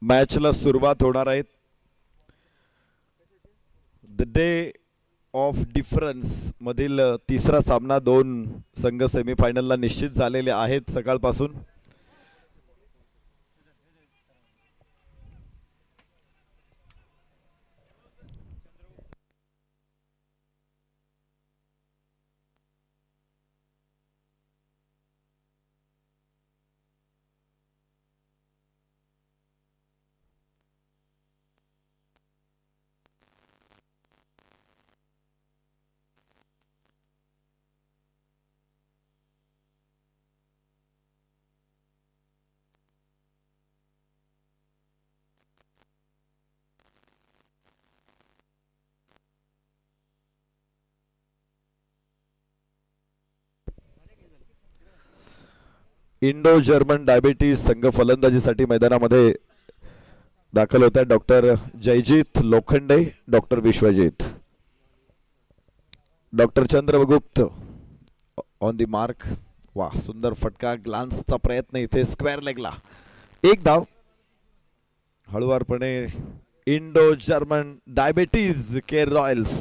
मॅचला सुरुवात होणार आहे. द डे ऑफ डिफरन्स मधील तिसरा सामना दोन संघ सेमीफायनलला निश्चित झालेले आहेत सकाळपासून. इंडो जर्मन डायबिटीज संघ फलंदाजीसाठी मैदानामध्ये दाखल होत आहे. Doctor Jayjeet Lokhande, doctor Vishwajeet, doctor Chandragupta on the mark. वाह, सुंदर फटका, ग्लान्सचा प्रयत्न इथे स्क्वेअर लेगला. एक धाव. हळुवारपणे इंडो जर्मन डायबिटीज के Royals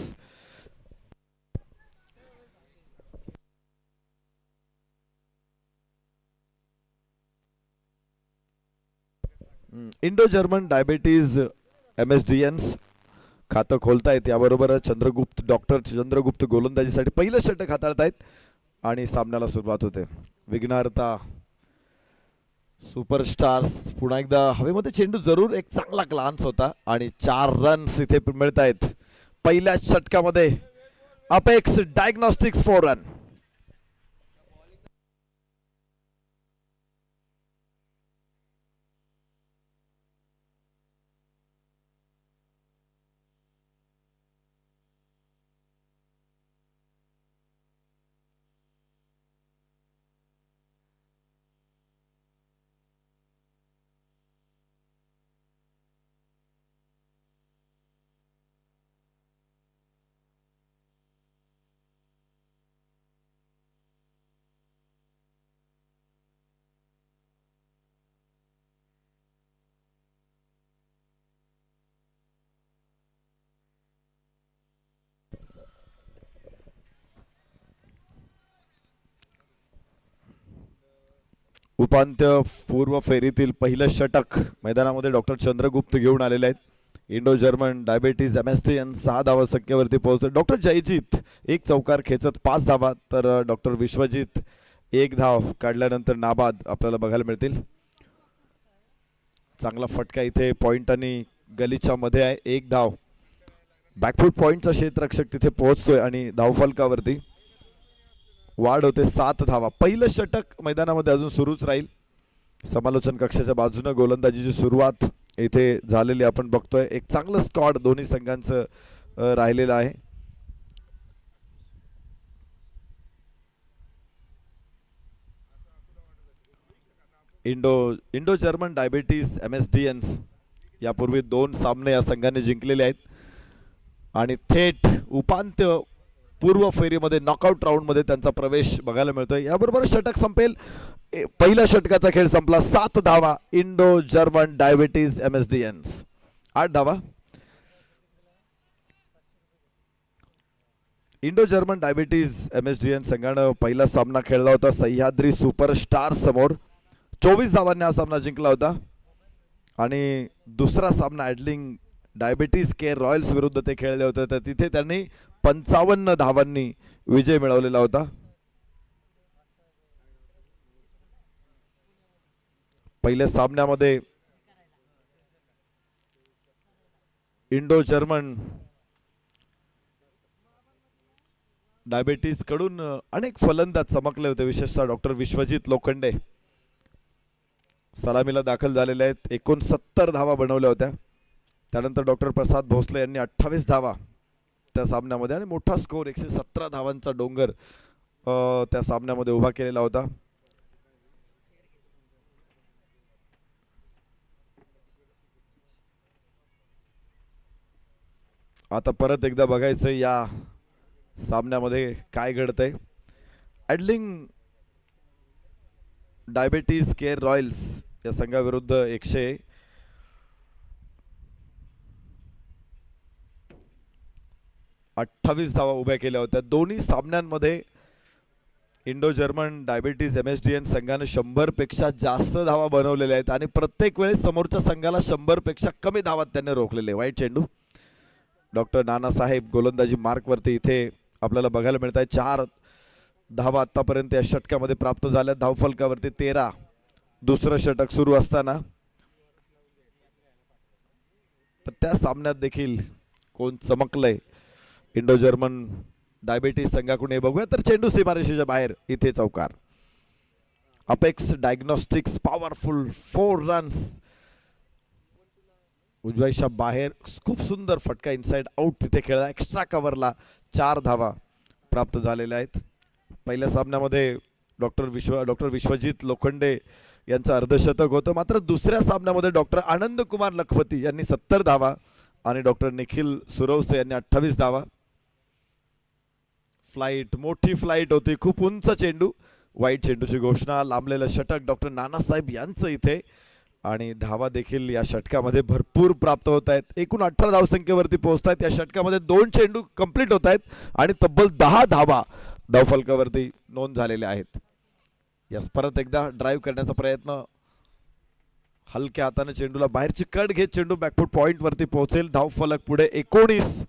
Indo German diabetes MSDNs खातं खोलतायत. याबरोबर चंद्रगुप्त, डॉक्टर चंद्रगुप्त गोलंदाजीसाठी पहिलं षटक हाताळतायत आणि सामन्याला सुरुवात होते. विघ्नहर्ता सुपरस्टार्स पुन्हा एकदा हवेमध्ये. चेंडू जरूर एक चांगला ग्लान्स होता आणि 4 रन्स इथे मिळतायत पहिल्या षटकामध्ये. Apex diagnostics 4 run. उपांत्य पूर्व फेरीतील पहिलं षटक मैदानामध्ये डॉक्टर चंद्रगुप्त घेऊन आलेले आहेत. इंडो जर्मन डायबिटीज MSDN 6 धावा संख्येवरती पोहोचतो. डॉक्टर जयजीत एक चौकार खेचत 5 धावा, तर डॉक्टर विश्वजीत एक धाव काढल्यानंतर नाबाद आपल्याला बघायला मिळतील. चांगला फटका इथे पॉइंट आणि गलीच्या मध्ये आहे. एक धाव. बॅकफूट पॉइंटचा क्षेत्ररक्षक तिथे पोहोचतोय आणि धावफलकावरती वाढ होते 7 धावा. पहिलं षटक मैदानामध्ये अजून सुरूच राहील. समालोचन कक्षाच्या बाजूने गोलंदाजीची सुरुवात इथे झालेली आपण बघतोय. एक चांगलं स्क्वॉड दोन्ही संघांचं राहिलेलं आहे. इंडो जर्मन डायबिटीज MSDNs यापूर्वी 2 सामने या संघाने जिंकलेले आहेत आणि थेट उपांत्य पूर्व फेरीमध्ये नॉकआउट राऊंडमध्ये त्यांचा प्रवेश बघायला मिळतोय. याबरोबर षटक संपेल. पहिल्या षटकाचा खेळ संपला. 7 धावा इंडो जर्मन डायबिटीज MSDNs. 8 धावा. इंडो जर्मन डायबिटीज MSDN संघानं पहिला सामना खेळला होता सह्याद्री सुपरस्टार समोर. 24 धावांनी हा सामना जिंकला होता आणि दुसरा सामना ॲडलिंग डायबिटीज के रॉयल्स विरुद्ध ते खेळले होते, तर तिथे त्यांनी 55 धावांनी विजय मिळवलेला होता. पहिल्या सामन्यामध्ये इंडो जर्मन डायबिटीज कडून अनेक फलंदाज चमकले होते, विशेषतः डॉक्टर विश्वजीत लोखंडे सलामीला दाखल झालेले आहेत. 69 धावा बनवल्या होत्या. त्यानंतर डॉक्टर प्रसाद भोसले यांनी 28 धावा त्या सामन्यामध्ये आणि मोठा स्कोर 117 धावांचा डोंगर त्या सामन्यामध्ये उभा केलेला होता. आता परत एकदा बघायचं या सामन्यामध्ये काय घडतंय. ॲडलिंग डायबिटीज केअर रॉयल्स या संघाविरुद्ध 28 धावा उभ्या केल्या होत्या. दोन्ही सामन्यांमध्ये इंडो जर्मन डायबिटीज MSDN संघाने 100 पेक्षा जास्त धावा बनवलेल्या आहेत आणि प्रत्येक वेळेस समोरच्या संघाला 100 पेक्षा कमी धावात त्यांनी रोखलेले. वाईट चेंडू. डॉक्टर नानासाहेब गोलंदाजी मार्कवरती इथे आपल्याला बघायला मिळत आहे. 4 धावा आतापर्यंत या षटकामध्ये प्राप्त झाल्या. धावफलकावरती 13. दुसरं षटक सुरू असताना तर त्या सामन्यात देखील कोण चमकलंय इंडो जर्मन डायबिटीज संघाकडून हे बघूया. तर चेंडू सीमारेषेच्या बाहेर. इथे चौकार. Apex Diagnostics powerful 4 runs. उजव्याच्या बाहेर खूप सुंदर फटका इनसाइड आउट तिथे खेळला. एक्स्ट्रा कव्हरला 4 धावा प्राप्त झालेल्या आहेत. पहिल्या सामन्यामध्ये डॉक्टर विश्वजित लोखंडे यांचं अर्धशतक होतं. मात्र दुसऱ्या सामन्यामध्ये डॉक्टर आनंद कुमार लखपती यांनी 70 धावा आणि डॉक्टर निखिल सुरवसे यांनी 28 धावा. फ्लाइट, मोठी फ्लाइट होती. खूप उंच चेंडू. वाईट चेंडूची घोषणा. लांबलेलं षटक डॉक्टर नानासाहेब यांचं इथे आणि धावा देखील या षटकामध्ये भरपूर प्राप्त होत आहेत. एकूण 18 धावसंख्येवरती पोहोचत आहेत. या षटकामध्ये 2 चेंडू कंप्लीट होत आहेत आणि तब्बल 10 धावा धावफलकावरती नोंद झालेल्या आहेत. यास परत एकदा ड्राईव्ह करण्याचा प्रयत्न. हलक्या हाताने चेंडूला बाहेरची कट घेत चेंडू बॅकफूट पॉइंट वरती पोहोचेल. धावफलक पुढे 19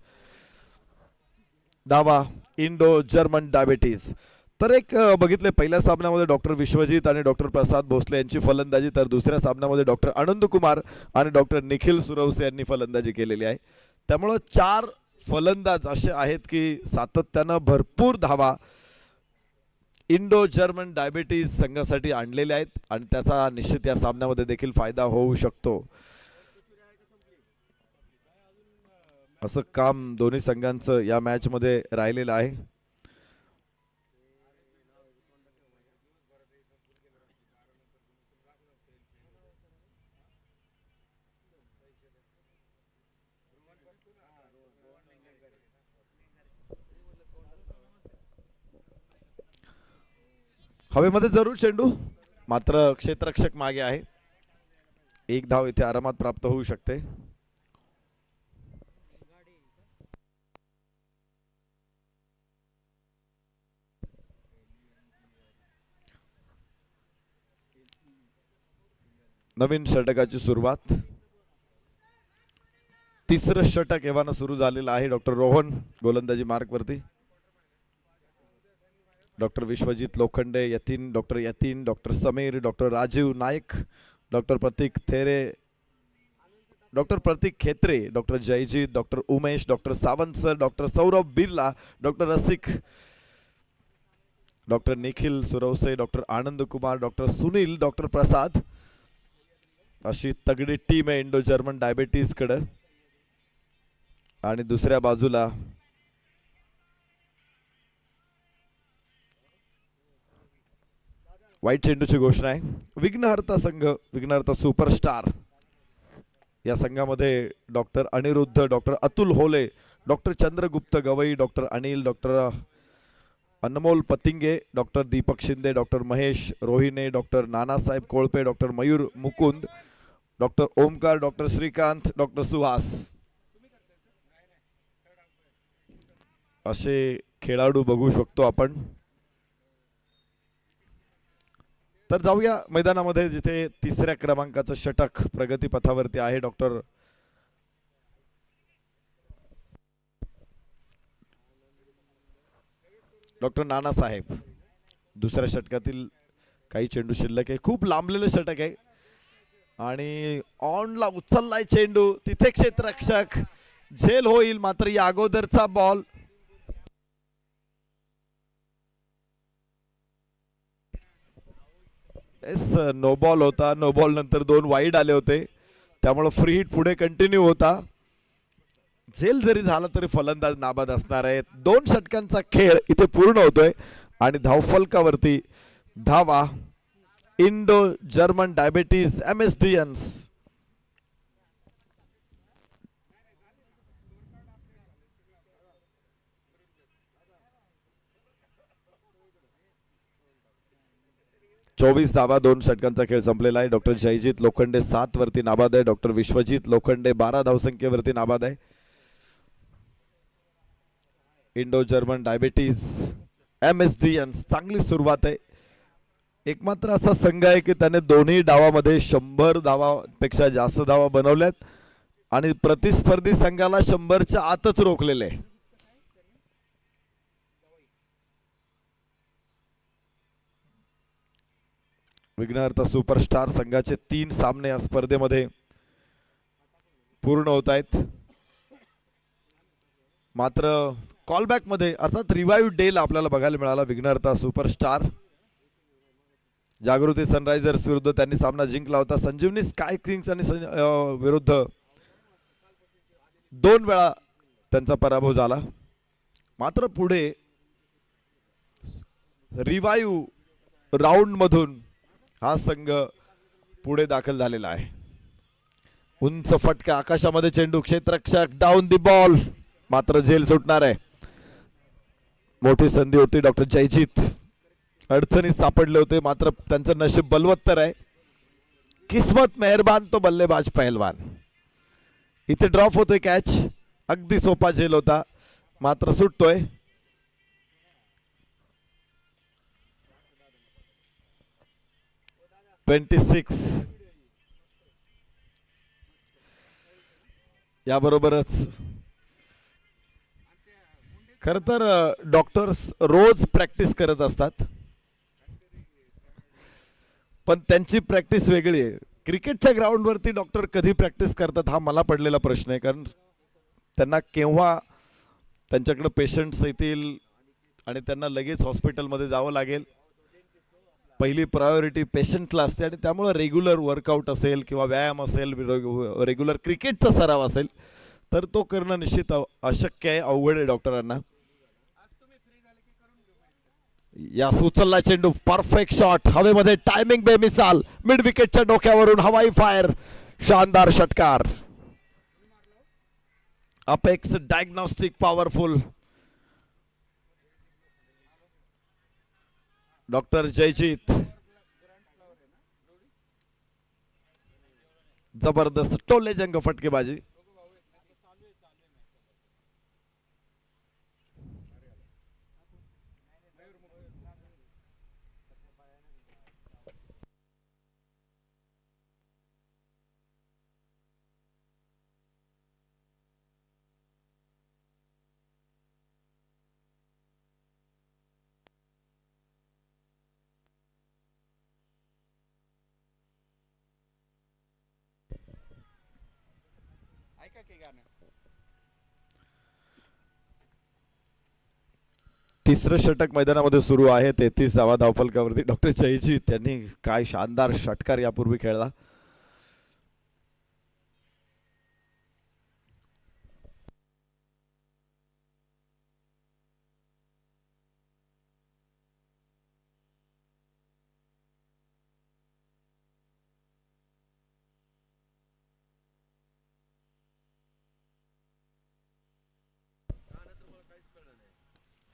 धावा इंडो जर्मन डायबिटीज. तर एक बघितले पहिल्या सामन्यामध्ये डॉक्टर विश्वजित आणि डॉक्टर प्रसाद भोसले यांची फलंदाजी, तर दुसऱ्या सामन्यामध्ये डॉक्टर आनंद कुमार आणि डॉक्टर निखिल सुरवसे यांनी फलंदाजी केलेली आहे. त्यामुळे 4 फलंदाज असे आहेत की सातत्यानं भरपूर धावा इंडो जर्मन डायबिटीज संघासाठी आणलेले आहेत आणि त्याचा निश्चित या सामन्यामध्ये देखील फायदा होऊ शकतो. असं काम दोन्ही संघांचं या मॅच मध्ये राहिलेलं आहे. हवेमध्ये जरूर चेंडू, मात्र क्षेत्ररक्षक मागे आहे. 1 धाव इथे आरामात प्राप्त होऊ शकते. नवीन षटकाची सुरुवात. तिसरं षटक एव्हाना सुरू झालेलं आहे. डॉक्टर रोहन गोलंदाजी मार्कवरती. Doctor Vishwajit Lokhande, doctor Yatin, doctor Sameer, doctor Rajeev Nayak, doctor Prateek There, doctor Prateek Khetre, doctor Jayjeet, doctor Umesh, doctor Sawant sir, doctor Saurabh Birla, doctor Rasik, doctor Nikhil Suravase, doctor Anand Kumar, doctor Sunil, doctor Prasad. अशी तगडी टीम आहे इंडो जर्मन डायबिटीज कडे. आणि दुसऱ्या बाजूला वाईट चेंडूची घोषणा आहे. विघ्नहर्ता संघ, विघ्नहर्ता सुपरस्टार या संघामध्ये doctor Aniruddha, doctor Atul Hole, doctor Chandragupta Gawai, doctor Anil, doctor Anmol Patinge, doctor Deepak Shinde, doctor Mahesh Rohine, doctor Nanasaheb Kolpe, doctor Mayur Mukund, doctor Omkar, doctor Shrikant, doctor Suhas असे खेळाडू बघू शकतो आपण. तर जाऊया मैदानामध्ये, जिथे तिसऱ्या क्रमांकाचं षटक प्रगतीपथावरती आहे. डॉक्टर नानासाहेब. दुसऱ्या षटकातील काही चेंडू शिल्लक आहे. खूप लांबलेलं षटक आहे आणि ऑनला उचललाय चेंडू. तिथे क्षेत्ररक्षक झेल होईल, मात्र या अगोदरचा बॉल नो बॉल होता. नो बॉल नंतर 2 वाईड आले होते, त्यामुळे फ्री हिट पुढे कंटिन्यू होता. झेल जरी झाला तरी फलंदाज नाबाद असणार आहेत. 2 षटकांचा खेळ इथे पूर्ण होतोय आणि धावफलकावरती धावा इंडो जर्मन डायबिटीज MSDN. चोवीस धावा 2 षटकांचा खेळ संपलेला आहे. डॉक्टर जयजीत लोखंडे 7 वरती नाबाद आहे. डॉक्टर विश्वजित लोखंडे 12 धावसंख्येवरती नाबाद आहे. इंडो जर्मन डायबिटीज MSD यांची चांगली सुरुवात आहे. एकमात्र असा संघ आहे की त्याने दोन्ही डावामध्ये 100 धावापेक्षा जास्त धावा बनवल्यात आणि प्रतिस्पर्धी संघाला 100च्या आतच रोखलेले. विघ्नहर्ता सुपरस्टार संघाचे 3 सामने या स्पर्धेमध्ये पूर्ण होत आहेत. मात्र कॉलबॅक मध्ये अर्थात रिवाइव्ह डे ला आपल्याला बघायला मिळाला विघ्नहर्ता सुपरस्टार. जागृती सनरायझर्स विरुद्ध त्यांनी सामना जिंकला होता. संजीवनी स्काय किंग्स आणि विरुद्ध 2 वेळा त्यांचा पराभव झाला. मात्र पुढे रिवाइव्ह राऊंड मधून हा संघ पुढे दाखल झालेला आहे. उंच फटका, आकाशामध्ये चेंडू, क्षेत्ररक्षक डाऊन दी बॉल, मात्र झेल सुटणार आहे. मोठी संधी होती. डॉक्टर जयजीत अडचणीत सापडले होते, मात्र त्यांचं नशीब बलवत्तर आहे. किस्मत मेहरबान तो बल्लेबाज पहलवान. इथे ड्रॉप होतोय कॅच. अगदी सोपा झेल होता, मात्र सुटतोय. याबरोबरच खर तर डॉक्टर्स रोज प्रॅक्टिस करत असतात, पण त्यांची प्रॅक्टिस वेगळी आहे. क्रिकेटच्या ग्राउंडवरती डॉक्टर कधी प्रॅक्टिस करतात हा मला पडलेला प्रश्न आहे. कारण त्यांना केव्हा त्यांच्याकडे पेशंट्स येतील आणि त्यांना लगेच हॉस्पिटलमध्ये जावं लागेल, पहिली प्रायोरिटी पेशंटला असते. आणि त्यामुळे रेग्युलर वर्कआउट असेल किंवा व्यायाम असेल, रेग्युलर क्रिकेटचा सराव असेल तर तो करणं निश्चित अशक्य आहे, अवघड आहे डॉक्टरांना. या सुचलला चेंडू, परफेक्ट शॉट, हवेमध्ये टायमिंग बेमिसाल, मिड विकेटच्या डोक्यावरून हवाई फायर, शानदार षटकार. Apex Diagnostic powerful. Doctor Jayjeet जबरदस्त टोले जंग फटकेबाजी. तिसरं षटक मैदानामध्ये सुरू आहे. 33 धावा धावफलकावरती. डॉक्टर जयजीत त्यांनी काय शानदार षटकार यापूर्वी खेळला.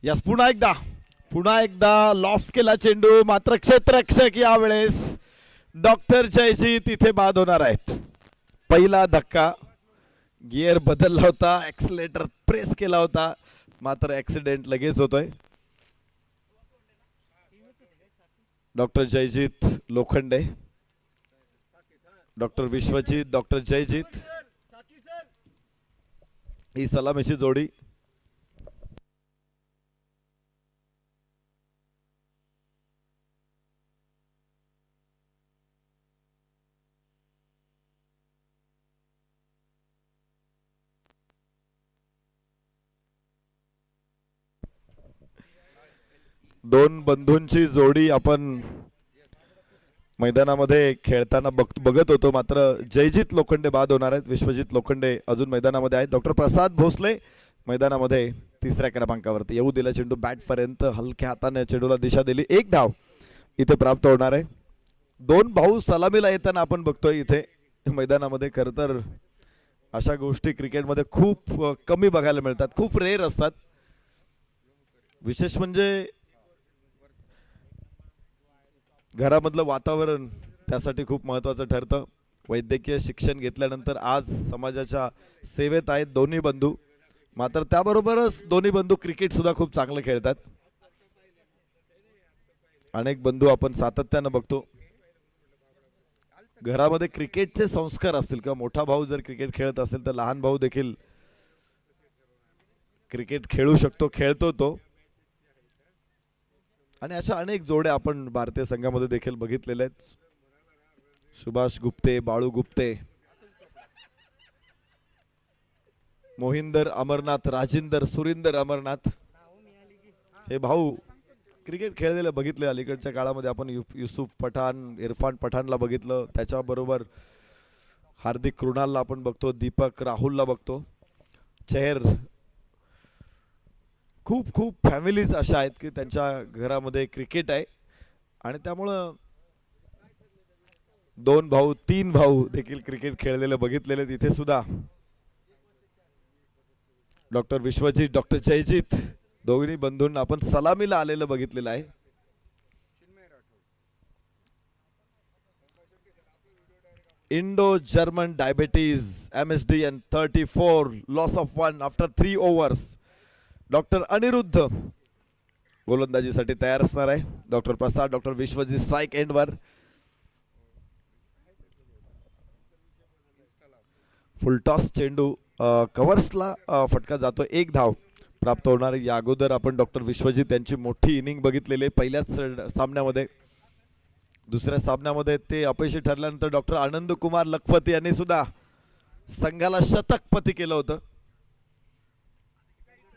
यस, पुन्हा एकदा लॉफ्ट केला चेंडू, मात्र क्षेत्ररक्षक यावेळेस डॉक्टर जयजीत इथे बाद होणार आहेत. पहिला धक्का, गिअर बदलला होता, ऍक्सिलेटर प्रेस केला होता, मात्र ऍक्सिडेंट लगेच होतोय. Doctor Jayjeet Lokhande, doctor Vishwajeet, doctor Jayjeet ही सलामीची जोडी. दोन बंधूंची जोडी आपण मैदानामध्ये खेळताना बघत होतो, मात्र जयजीत लोखंडे बाद होणार आहेत. विश्वजित लोखंडे अजून मैदानामध्ये आहेत. डॉक्टर प्रसाद भोसले मैदानामध्ये तिसऱ्या क्रमांकावरती. येऊ दिला चेंडू बॅट पर्यंत, हलक्या हाताने चेंडूला दिशा दिली. 1 धाव इथे प्राप्त होणार आहे. 2 भाऊ सलामीला येताना आपण बघतोय इथे मैदानामध्ये. खरं तर अशा गोष्टी क्रिकेटमध्ये खूप कमी बघायला मिळतात, खूप रेअर असतात. विशेष म्हणजे घरामधलं वातावरण त्यासाठी खूप महत्त्वाचं ठरतं. वैद्यकीय शिक्षण घेतल्यानंतर आज समाजाच्या सेवेत आहेत दोन्ही बंधू. मात्र त्याबरोबरच दोन्ही बंधू क्रिकेट सुद्धा खूप चांगलं खेळतात. अनेक बंधू आपण सातत्यानं बघतो घरामध्ये क्रिकेटचे संस्कार असतील किंवा मोठा भाऊ जर क्रिकेट खेळत असेल तर लहान भाऊ देखील क्रिकेट खेळू शकतो, खेळतो तो. आणि अशा अनेक जोड्या आपण भारतीय संघामध्ये देखील बघितलेल्या आहेत. सुभाष गुप्ते, बाळू गुप्ते, मोहिंदर अमरनाथ, राजिंदर, सुरिंदर अमरनाथ हे भाऊ क्रिकेट खेळलेलं बघितले. अलीकडच्या काळामध्ये आपण युसुफ पठाण, इरफान पठाणला बघितलं, त्याच्याबरोबर हार्दिक कृणालला आपण बघतो, दीपक राहुलला बघतो. चेहर खूप खूप फॅमिलीज अशा आहेत की त्यांच्या घरामध्ये क्रिकेट आहे. आणि त्यामुळं 2 भाऊ 3 भाऊ देखील क्रिकेट खेळलेलं बघितलेले. तिथे सुद्धा डॉक्टर विश्वजित, डॉक्टर जयजीत दोन्ही बंधूंना आपण सलामीला आलेलं बघितलेलं आहे. Indo German diabetes MSD and 34 loss of 1 after 3 overs. Doctor Aniruddha गोलंदाजीसाठी तयार असणार आहे. Doctor Prasad, doctor Vishwajit strike एंडवर. फुलटॉस चेंडू कव्हर्सला फटका जातो. 1 धाव प्राप्त होणार. या अगोदर आपण डॉक्टर विश्वजित यांची मोठी इनिंग बघितलेली पहिल्याच सामन्यामध्ये. दुसऱ्या सामन्यामध्ये ते अपयशी ठरल्यानंतर डॉक्टर आनंद कुमार लखपती यांनी सुद्धा संघाला शतकपती केलं होतं.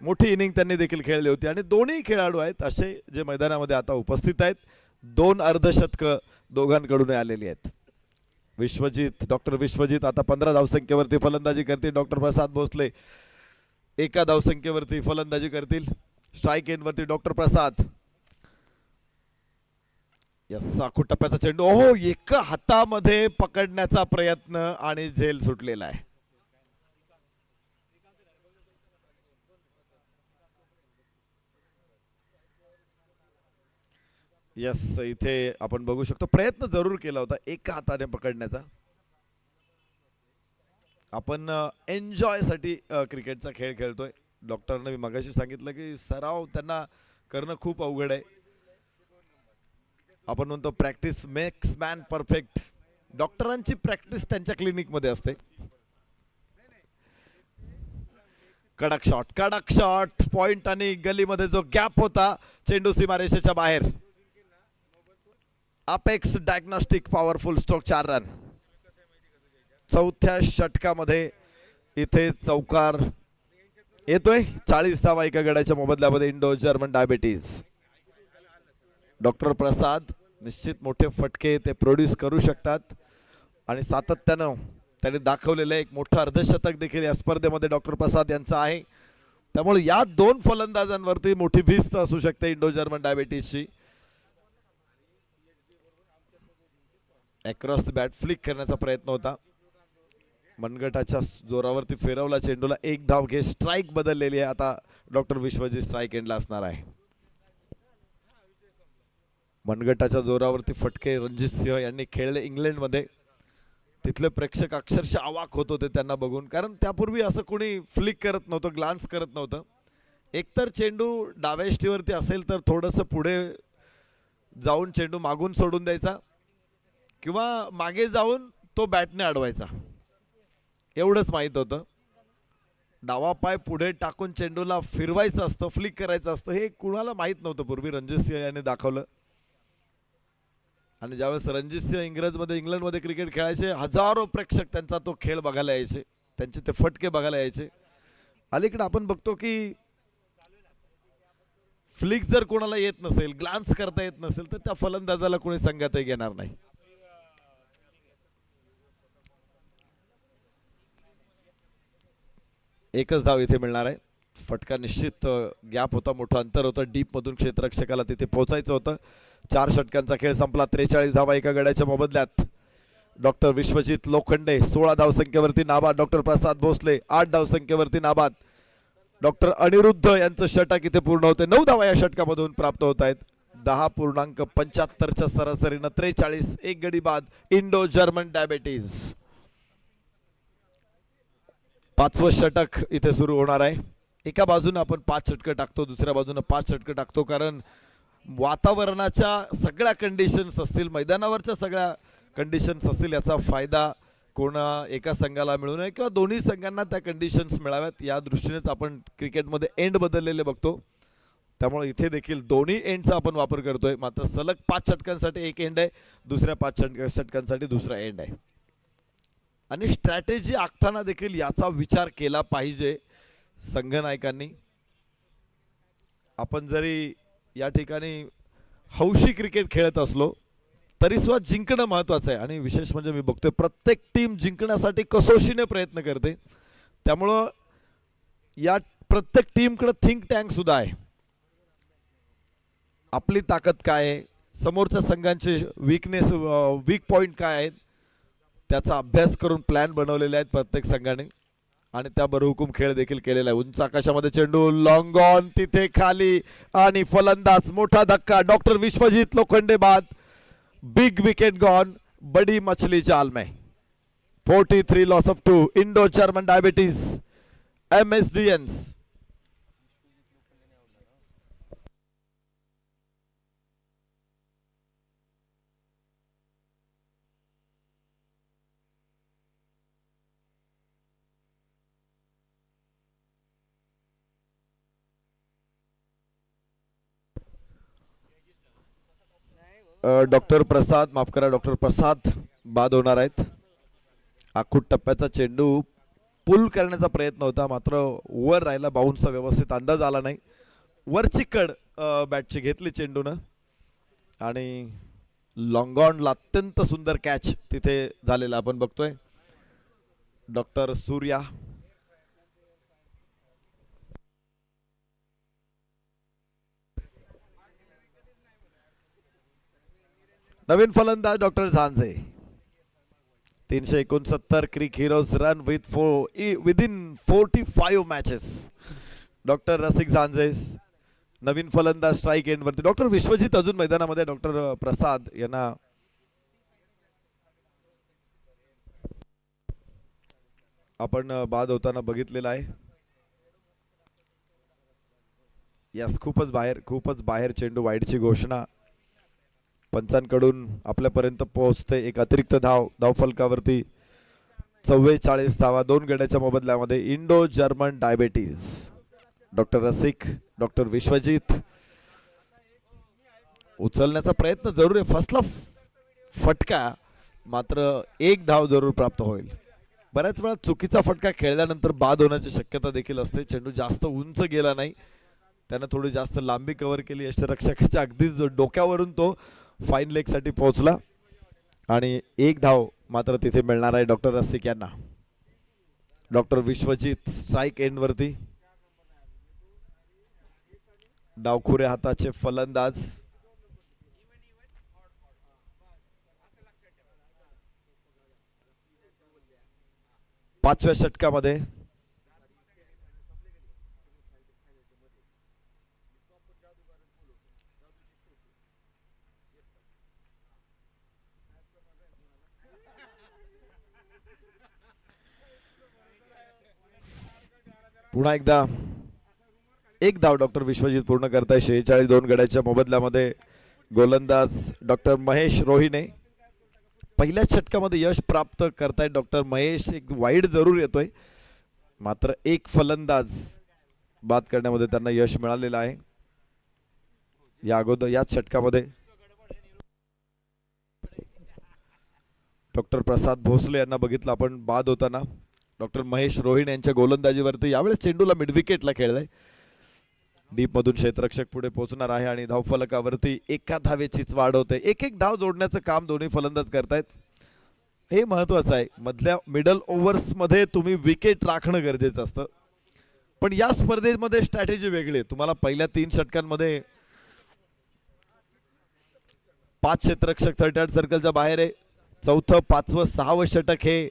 मोठी इनिंग त्यांनी देखील खेळली होती. आणि दोन्ही खेळाडू आहेत असे जे मैदानामध्ये आता उपस्थित आहेत. 2 अर्धशतकं दोघांकडून आलेली आहेत. विश्वजित, डॉक्टर विश्वजित आता 15 धावसंख्येवरती फलंदाजी करतील. डॉक्टर प्रसाद भोसले 1 धावसंख्येवरती फलंदाजी करतील. स्ट्राइक एंडवरती डॉक्टर प्रसाद. साखू टप्प्याचा चेंडू, ओहो, एका हातामध्ये पकडण्याचा प्रयत्न आणि झेल सुटलेला आहे. यस, इथे आपण बघू शकतो प्रयत्न जरूर केला होता एका हाताने पकडण्याचा. आपण एन्जॉय साठी क्रिकेटचा खेळ खेळतोय. डॉक्टरने मी मगाशी सांगितलं की सराव त्यांना करणं खूप अवघड आहे. आपण म्हणतो प्रॅक्टिस मेक्स मॅन परफेक्ट. डॉक्टरांची प्रॅक्टिस त्यांच्या क्लिनिक मध्ये असते. कडक शॉट, कडक शॉट, पॉइंट आणि गलीमध्ये जो गॅप होता चेंडू सीमारेषेच्या बाहेर. Apex Diagnostic powerful stroke 4 run. चौथ्या षटकामध्ये इथे चौकार येतोय. 40 धावा एका गड्याच्या मोबदल्यामध्ये इंडो जर्मन डायबिटीज. डॉक्टर प्रसाद निश्चित मोठे फटके ते प्रोड्यूस करू शकतात आणि सातत्यानं त्यांनी दाखवलेलं एक मोठं अर्धशतक देखील या स्पर्धेमध्ये डॉक्टर प्रसाद यांचं आहे. त्यामुळे या 2 फलंदाजांवरती मोठी भिस्त असू शकते इंडो जर्मन डायबिटीजची. अक्रॉस द बॅट फ्लिक करण्याचा प्रयत्न होता. मनगटाच्या जोरावरती फिरवला चेंडूला. 1 धाव घे. स्ट्राइक बदललेली आहे आता. डॉक्टर विश्वजित स्ट्राइक एंडला असणार आहे. मनगटाच्या जोरावरती फटके रणजित सिंह यांनी खेळले इंग्लंडमध्ये. तिथले प्रेक्षक अक्षरशः अवाक होत होते त्यांना बघून, कारण त्यापूर्वी असं कोणी फ्लिक करत नव्हतं, ग्लान्स करत नव्हतं. एकतर चेंडू डाव्या यष्टीवरती असेल तर थोडंसं पुढे जाऊन चेंडू मागून सोडून द्यायचा किंवा मागे जाऊन तो बॅटने अडवायचा, एवढंच माहीत होतं. डावा पाय पुढे टाकून चेंडूला फिरवायचं असतं, फ्लिक करायचं असतं, हे कुणाला माहीत नव्हतं पूर्वी. रणजित सिंह यांनी दाखवलं. आणि ज्यावेळेस रणजित सिंह इंग्लंडमध्ये क्रिकेट खेळायचे, हजारो प्रेक्षक त्यांचा तो खेळ बघायला यायचे, त्यांचे ते फटके बघायला यायचे. अलीकडे आपण बघतो की फ्लिक जर कोणाला येत नसेल, ग्लान्स करता येत नसेल, तर त्या फलंदाजाला कोणी संघातही घेणार नाही. एकच धाव इथे मिळणार आहे. फटका निश्चित गॅप होता, मोठं अंतर होतं, डीप मधून क्षेत्ररक्षकाला तिथे पोहोचायचं होतं. 4 षटकांचा खेळ संपला. 43 धावा एका गड्याच्या मोबदल्यात. डॉक्टर विश्वजित लोखंडे 16 धावसंख्येवरती नाबाद. डॉक्टर प्रसाद भोसले 8 धावसंख्येवरती नाबाद. डॉक्टर अनिरुद्ध यांचं षटक इथे पूर्ण होते. 9 धावा या षटकामधून प्राप्त होत आहेत. 10.75च्या सरासरीनं 43, 1 गडी बाद. Indo German diabetes. 5वं षटक इथे सुरू होणार आहे. एका बाजूने आपण 5 षटकं टाकतो, दुसऱ्या बाजूने 5 षटकं टाकतो, कारण वातावरणाच्या सगळ्या कंडिशन्स असतील, मैदानावरच्या सगळ्या कंडिशन्स असतील, याचा फायदा कोणा एका संघाला मिळू नये किंवा दोन्ही संघांना त्या कंडिशन्स मिळाव्यात या दृष्टीनेच आपण क्रिकेटमध्ये एंड बदललेले बघतो. त्यामुळे इथे देखील दोन्ही एंडचा आपण वापर करतोय. मात्र सलग 5 षटकांसाठी एक एंड आहे, दुसऱ्या 5 षटकांसाठी दुसरा एंड आहे. आणि स्ट्रॅटेजी आखताना देखील याचा विचार केला पाहिजे संघनायकांनी. आपण जरी या ठिकाणी हौशी क्रिकेट खेळत असलो तरी सुद्धा जिंकणं महत्त्वाचं आहे. आणि विशेष म्हणजे मी बघतोय प्रत्येक टीम जिंकण्यासाठी कसोशीने प्रयत्न करते. त्यामुळं या प्रत्येक टीमकडे थिंक टँक सुद्धा आहे. आपली ताकद काय आहे, समोरच्या संघांचे वीक पॉइंट काय आहेत, त्याचा अभ्यास करून प्लॅन बनवलेले आहेत प्रत्येक संघाने. आणि त्या बरहुकूम खेळ देखील केलेला आहे. उंच आकाशामध्ये चेंडू लॉंग ऑन, तिथे खाली आणि फलंदाज, मोठा धक्का. डॉक्टर विश्वजीत लोखंडे बाद. Big wicket gone. बडी मछली जाल में. 43 loss of 2. Indo German diabetes MSDNs. Doctor Prasad, माफ करा, डॉक्टर प्रसाद बाद होणार आहेत. आखूट टप्प्याचा चेंडू पुल करण्याचा प्रयत्न होता, मात्र वर राहिला. बाउन्सचा व्यवस्थित अंदाज आला नाही. वरची कड बॅटची घेतली चेंडूनं आणि लॉंगॉनला अत्यंत सुंदर कॅच तिथे झालेला आपण बघतोय. डॉक्टर सूर्या नवीन फलंदाज doctor Zanje. 369 cric heroes run within 45 matches. Doctor Rasik Zanje नवीन फलंदाज स्ट्राईक एंड वरती. डॉक्टर विश्वजीत अजून मैदानामध्ये. डॉक्टर प्रसाद यांना आपण बाद होताना बघितलेला आहे. यस, खूपच बाहेर चेंडू. वाईडची घोषणा पंचांकडून आपल्यापर्यंत पोहोचते. एक अतिरिक्त धाव फलकावरती 44 धावा 2 गड्याच्या मोबदल्यामध्ये. Indo German diabetes. Doctor Rasik, doctor Vishwajeet उचलण्याचा प्रयत्न जरूर आहे. फसला फटका, मात्र एक धाव जरूर प्राप्त होईल. बऱ्याच वेळा चुकीचा फटका खेळल्यानंतर बाद होण्याची शक्यता देखील असते. चेंडू जास्त उंच गेला नाही, त्यानं थोडी जास्त लांबी कव्हर केली. यष्टिरक्षकाच्या अगदीच डोक्यावरून तो फाईन लेग साठी पोहोचला आणि एक धाव मात्र तिथे मिळणार आहे डॉक्टर रसिक यांना. डॉक्टर विश्वजीत स्ट्राईक एंड वरती. डावखुऱ्या हाताचे फलंदाज. पाचव्या षटकामध्ये पुन्हा एकदा एक धाव डॉक्टर विश्वजीत पूर्ण करताय. 46 2 गड्याच्या मोबदल्यामध्ये. गोलंदाज डॉक्टर महेश रोहिणे. पहिल्या षटकामध्ये यश प्राप्त करतायत डॉक्टर महेश. एक वाईड जरूर येतोय, मात्र एक फलंदाज बाद करण्यामध्ये त्यांना यश मिळालेलं आहे. या अगोदर याच षटकामध्ये डॉक्टर प्रसाद भोसले यांना बघितलं आपण बाद होताना. डॉक्टर महेश रोहिणे यांच्या गोलंदाजीवरती यावेळेस चेंडूला मिड विकेटला खेळलाय. डीप मधून क्षेत्ररक्षक पुढे पोहोचणार आहे आणि धावफलकावरती एका धावेचीच वाढ होते. एक एक धाव जोडण्याचं काम दोन्ही फलंदाज करतायत. हे महत्वाचं आहे. मधल्या मिडल ओव्हर्स मध्ये तुम्ही विकेट राखणं गरजेचं असतं, पण या स्पर्धेमध्ये स्ट्रॅटेजी वेगळी आहे. तुम्हाला पहिल्या 3 षटकांमध्ये 5 क्षेत्ररक्षक 38 सर्कलच्या बाहेर आहे. चौथं, 5वं, 6वं षटक हे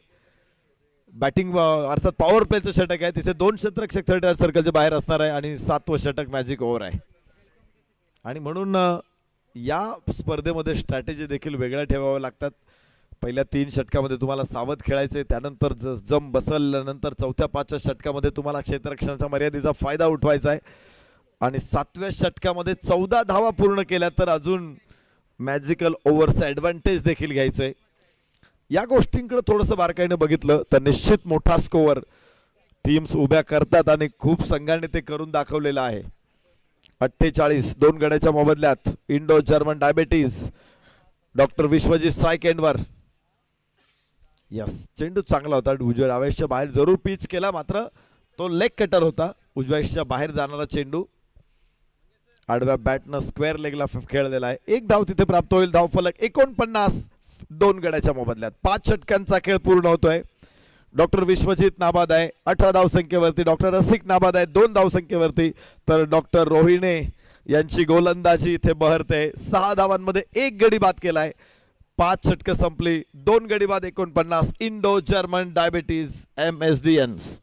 बॅटिंग अर्थात पॉवर प्लेचं षटक आहे. तिथे 2 क्षेत्ररक्षक 38 सर्कलच्या बाहेर असणार आहे आणि 7वं षटक मॅजिक ओव्हर आहे. आणि म्हणून या स्पर्धेमध्ये स्ट्रॅटेजी देखील वेगळ्या ठेवाव्या लागतात. पहिल्या 3 षटकामध्ये तुम्हाला सावध खेळायचे, त्यानंतर जम बसल, नंतर चौथ्या 5व्या षटकामध्ये तुम्हाला क्षेत्ररक्षणाच्या मर्यादेचा फायदा उठवायचा आहे आणि 7व्या षटकामध्ये 14 धावा पूर्ण केल्या तर अजून मॅजिकल ओव्हरचा ॲडव्हान्टेज देखील घ्यायचंय. या गोष्टींकडे थोडंसं बारकाईने बघितलं तर निश्चित मोठा स्कोअर टीम्स उभ्या करतात आणि खूप संघाने ते करून दाखवलेलं आहे. 48 2 गड्याच्या मोबदल्यात Indo German diabetes. Doctor Vishwajit strike एंडवर. यस, चेंडू चांगला होता, उजव्या डाव्याच्या बाहेर जरूर पिच केला, मात्र तो लेग कटर होता. उजव्याच्या बाहेर जाणारा चेंडू आडव्या बॅटनं स्क्वेअर लेगला खेळलेला आहे. एक धाव तिथे प्राप्त होईल. धावफलक 49 2 गड्याच्या मोबदल्यात. 5 षटकांचा खेळ पूर्ण होतोय. डॉक्टर विश्वजित नाबाद आहे 18 धावसंख्येवरती. डॉक्टर रसिक नाबाद आहे 2 धावसंख्येवरती. तर डॉक्टर रोहिणे यांची गोलंदाजी इथे बहरते. 6 धावांमध्ये 1 गडी बाद केलाय. 5 षटकं संपली. 2 गडी बाद 49. Indo German diabetes MSDNs.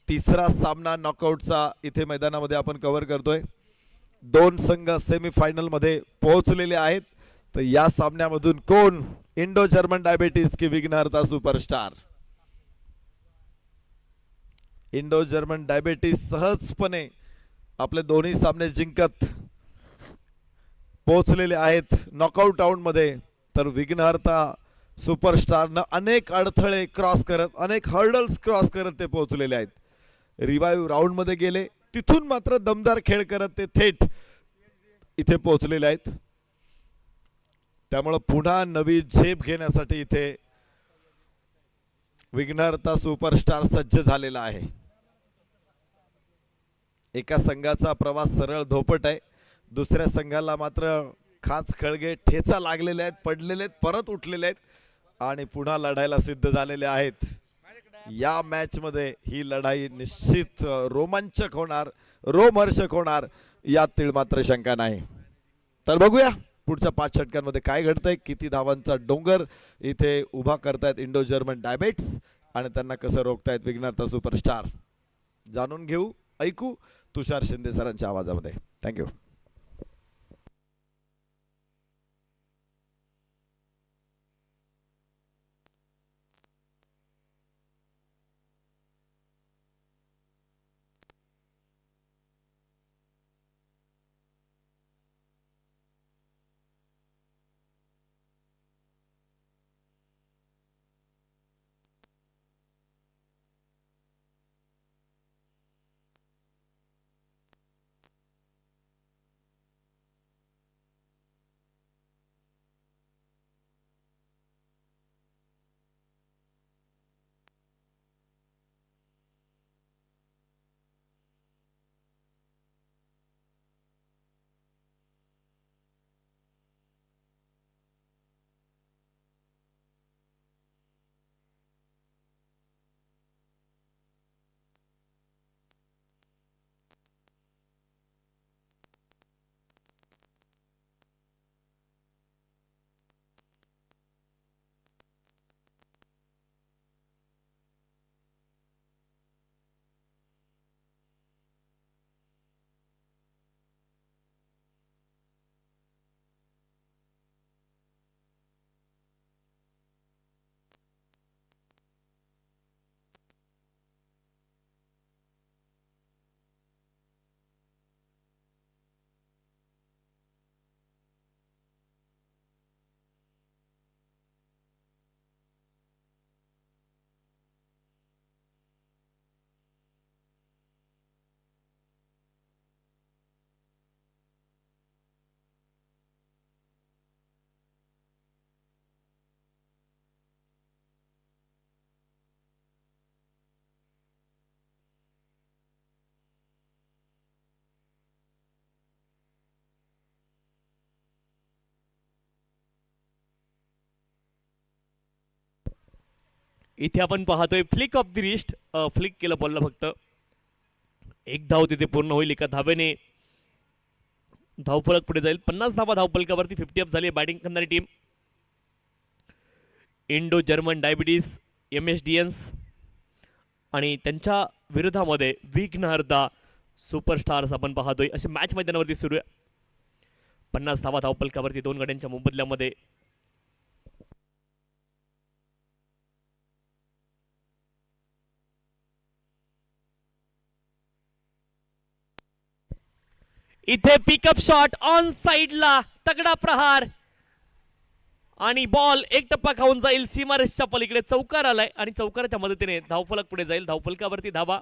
तिसरा सामना नॉकआउटचा इथे मैदानामध्ये आपण कव्हर करतोय. 2 संघ सेमीफायनल मध्ये पोहोचलेले आहेत. तर या सामन्यामधून कोण, इंडो जर्मन डायबेटीज की विघ्नहर्ता सुपरस्टार? इंडो जर्मन डायबेटीज सहजपणे आपले दोन्ही सामने जिंकत पोहोचलेले आहेत नॉकआउट राऊंड मध्ये. तर विघ्नहर्ता सुपरस्टारनं अनेक अडथळे क्रॉस करत, अनेक हर्डल्स क्रॉस करत ते पोहोचलेले आहेत. रिवाइव्ह राऊंड मध्ये गेले, तिथून मात्र दमदार खेळ करत ते थेट इथे पोहोचलेले आहेत. त्यामुळे पुन्हा नवी झेप घेण्यासाठी इथे विघ्नहर्ता सुपरस्टार सज्ज झालेला आहे. एका संघाचा प्रवास सरळ धोपट आहे, दुसऱ्या संघाला मात्र खास खळगे ठेचा लागलेले आहेत, पडलेले आहेत, परत उठलेले आहेत आणि पुन्हा लढायला सिद्ध झालेले आहेत. या मॅच मध्ये ही लढाई निश्चित रोमांचक होणार, रोमहर्षक होणार, यात मात्र शंका नाही. तर बघूया पुढच्या 5 षटकांमध्ये काय घडतंय. किती धावांचा डोंगर इथे उभा करतायत इंडो जर्मन डायबेट्स आणि त्यांना कसं रोखतायत विघ्नहर्ता सुपरस्टार. जाणून घेऊ, ऐकू तुषार शिंदे सरांच्या आवाजामध्ये. थँक्यू. इथे आपण पाहतोय flick of the wrist. Flick केलं बॉलला फक्त. 1 धाव तिथे पूर्ण होईल. एका धावेने धावफलक पुढे जाईल. 50 धावा धावफलकावरती. 50 अप झाली बॅटिंग करणारी team Indo German diabetes MSDNs आणि त्यांच्या विरोधामध्ये विघ्नहर्ता सुपरस्टार्स आपण पाहतोय. असे मॅच मैदानावरती सुरू आहे. 50 धावा धावफलकावरती 2 गड्यांच्या मोबदल्यामध्ये. इथे पिकअप शॉट ऑन साइडला, तगडा प्रहार आणि बॉल एक टप्पा खाऊन जाईल सीमारेषच्या पलीकडे. चौकार आलाय आणि चौकाराच्या मदतीने धावफलक पुढे जाईल. धावफलकावरती धावा.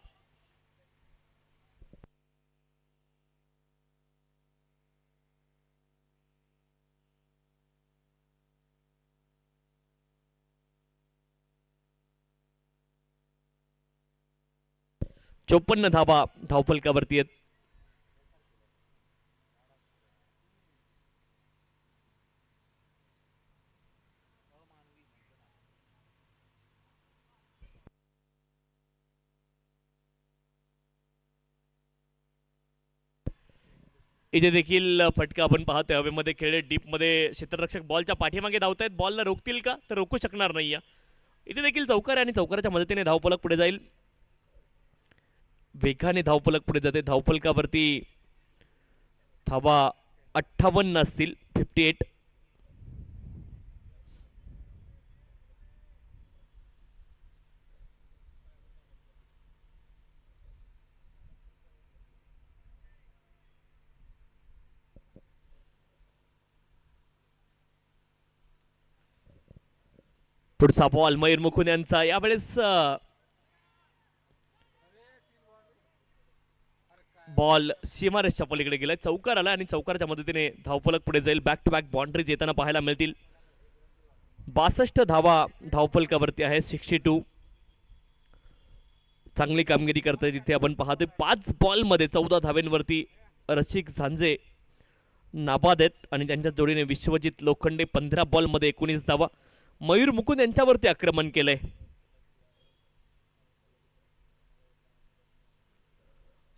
चोपन्न धावा धावफलकावरती आहेत. इथे देखील फटका आपण पाहतोय. हवेमध्ये खेळले, डीप मध्ये क्षेत्ररक्षक बॉलच्या पाठीमागे धावतायत. बॉलला रोखतील का, तर रोखू शकणार नाही. इथे देखील चौकार आणि चौकाराच्या मदतीने धावफलक पुढे जाईल. वेगाने धावफलक पुढे जाते. धावफलकावरती धावा 58 असतील, 58. पुढचा बॉल मयूर मुकुंद यांचा. यावेळेस बॉल सीमारेषच्या पलीकडे गेलाय. चौकार आला आणि चौकाराच्या मदतीने धावफलक पुढे जाईल. बॅक टू बॅक बाउंड्रीज येताना पाहायला मिळतील. 62 धावा धावफलकावरती आहे, 62. चांगली कामगिरी करताय. तिथे आपण पाहतोय 5 बॉल मध्ये 14 धावेंवरती रसिक झांजे नाबाद आहेत आणि त्यांच्या जोडीने विश्वजित लोखंडे 15 बॉल मध्ये 19 धावा. मयूर मुकुंद यांच्यावरती आक्रमण केलंय.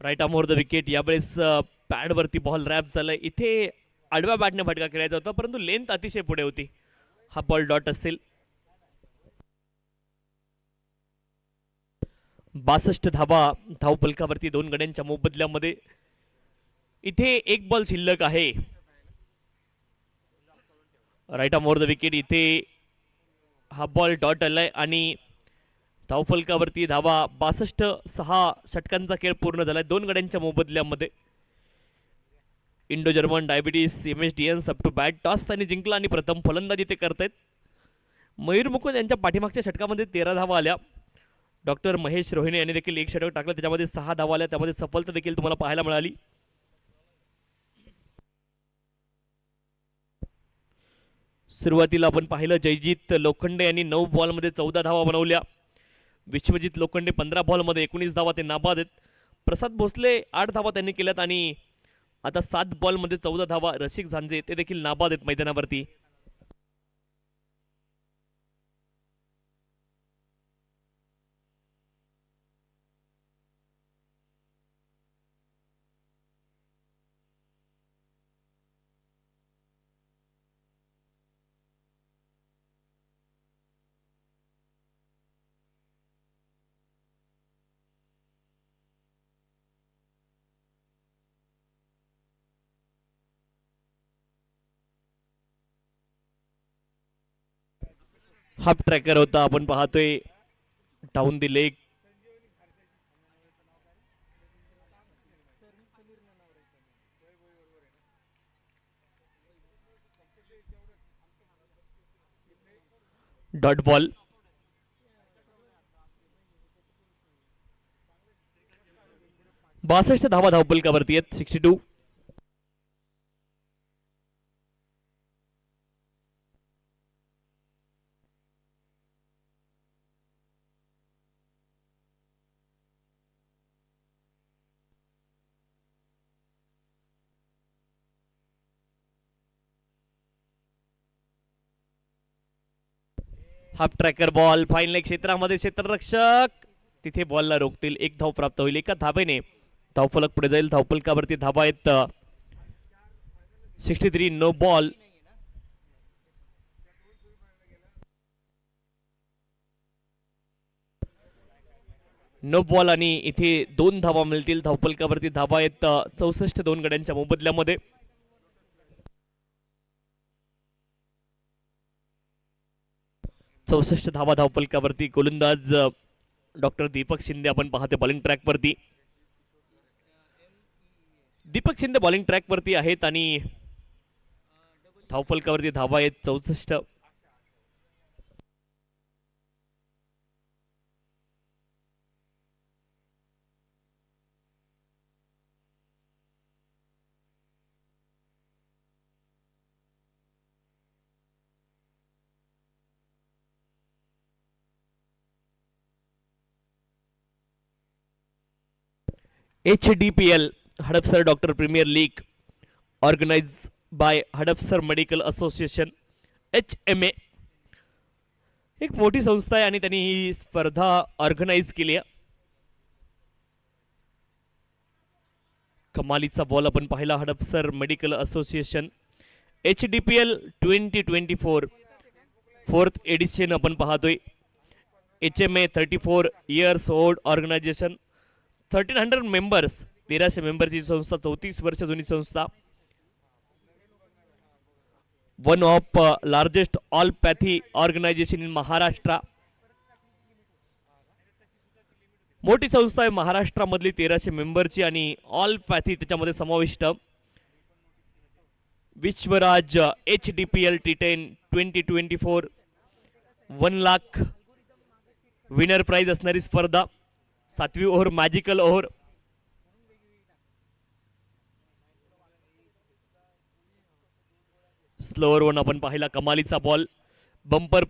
Right arm over the wicket. यावेळेस पॅड वरती बॉल रॅप झालाय. इथे आडव्या बॅटने फटका खेळायचा होता, परंतु लेंथ अतिशय पुढे होती. हा बॉल डॉट असेल. 62 धावा धावफलकावरती 2 गड्यांच्या मोबदल्यामध्ये. इथे एक बॉल शिल्लक आहे. Right arm over the wicket. इथे हा बॉल डॉट आलाय आणि धावफलकावरती धावा 62. 6 षटकांचा खेळ पूर्ण झालाय 2 गड्यांच्या मोबदल्यामध्ये. Indo German diabetes MSDN up to bat toss त्यांनी जिंकला आणि प्रथम फलंदाजी ते करतायत. मयूर मुकुंद यांच्या पाठीमागच्या षटकामध्ये 13 धावा आल्या. डॉक्टर महेश रोहिणे यांनी देखील एक षटक टाकलं, त्याच्यामध्ये 6 धावा आल्या. त्यामध्ये सफलता देखील तुम्हाला पाहायला मिळाली. सुरुवातीला आपण पाहिलं जयजीत लोखंडे यांनी 9 बॉल मध्ये 14 धावा बनवल्या. विश्वजित लोखंडे 15 बॉल मध्ये 19 धावा, ते नाबाद आहेत. प्रसाद भोसले 8 धावा त्यांनी केल्यात आणि आता 7 बॉल मध्ये 14 धावा. रसिक झांजे ते देखील नाबाद आहेत मैदानावरती. हाफ ट्रॅकर होता, आपण पाहतोय down the leg. Dot ball. बासष्ट धावा धावफलकावरती आहेत, 62. हाफ ट्रॅकर बॉल फाईन क्षेत्रामध्ये क्षेत्ररक्षक तिथे बॉलला रोखतील. एक धाव प्राप्त होईल. एका धावेने धावफलक पुढे जाईल. धावफलकावरती धावा आहेत 63. No ball. नो बॉल आणि इथे 2 धावा मिळतील. धावफलकावरती धावा आहेत 64 2 गड्यांच्या मोबदल्यामध्ये. 64 धावा धावफलकावरती. गोलंदाज डॉक्टर दीपक शिंदे आपण पाहते बॉलिंग ट्रॅकवरती. दीपक शिंदे बॉलिंग ट्रॅकवरती आहेत आणि धावफलकावरती धावा आहेत 64. HDPL Hadapsar Doctor Premier League organise by Hadapsar medical Association HMA एक मोठी संस्था आहे आणि त्यांनी ही स्पर्धा ऑर्गनाइज केली आहे. कमालीचा बॉल आपण पाहिला. Hadapsar medical association HDPL 2024 fourth edition आपण पाहतोय. HMA 34 years old organization 1300 members 1300 मेंबरची संस्था 34 वर्ष जुनी संस्था. One of largest allopathy organization in Maharashtra. मोठी संस्था आहे महाराष्ट्रामधली 1300 मेंबरची आणि ऑलपॅथी त्याच्यामध्ये समाविष्ट. Vishwaraj HDPL T10 2024 1 lakh winner prize असणारी स्पर्धा. 7वी over magical over. Slower one आपण पाहिला. कमालीचा ball. Bumper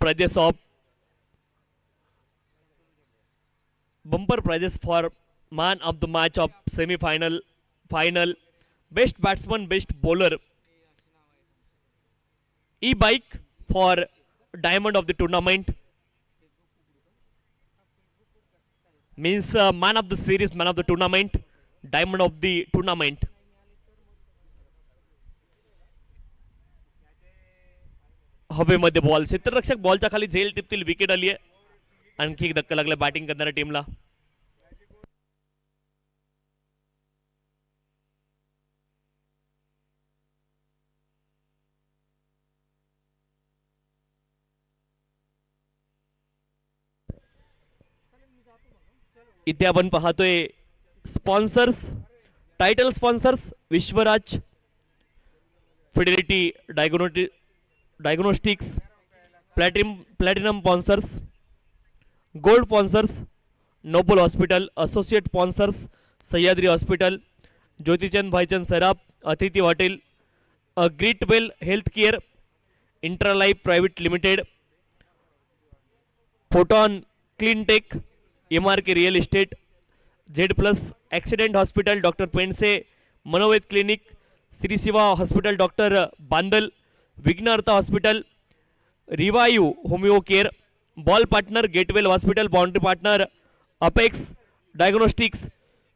prizes for man of the match of semifinal, final, best batsman, best bowler. E-bike for diamond of the tournament. means man of the series, man of the tournament, diamond of the tournament. हवेमध्ये ball. क्षेत्ररक्षक बॉलच्या खाली झेल टिपतील. Wicket आली आहे. आणखी एक धक्का लागला batting करणाऱ्या टीमला. इथे आपण पाहतोय sponsors, title sponsors Vishwaraj, Fidelity diagnostics, platinum sponsors, gold sponsors, Noble hospital, associate sponsors Sahyadri hospital, Jyotichand Bhaichand Saraf, Atithi hotel, Greetwell health care, Intralife private limited, Photon Cleantech, MRK real estate, Z+ accident hospital, doctor Pendse Manoved clinic, Shri Shiva hospital, doctor Bandal, Vighnaharta hospital, रिवायू homeo care, ball partner Getwell hospital, boundary partner Apex diagnostics,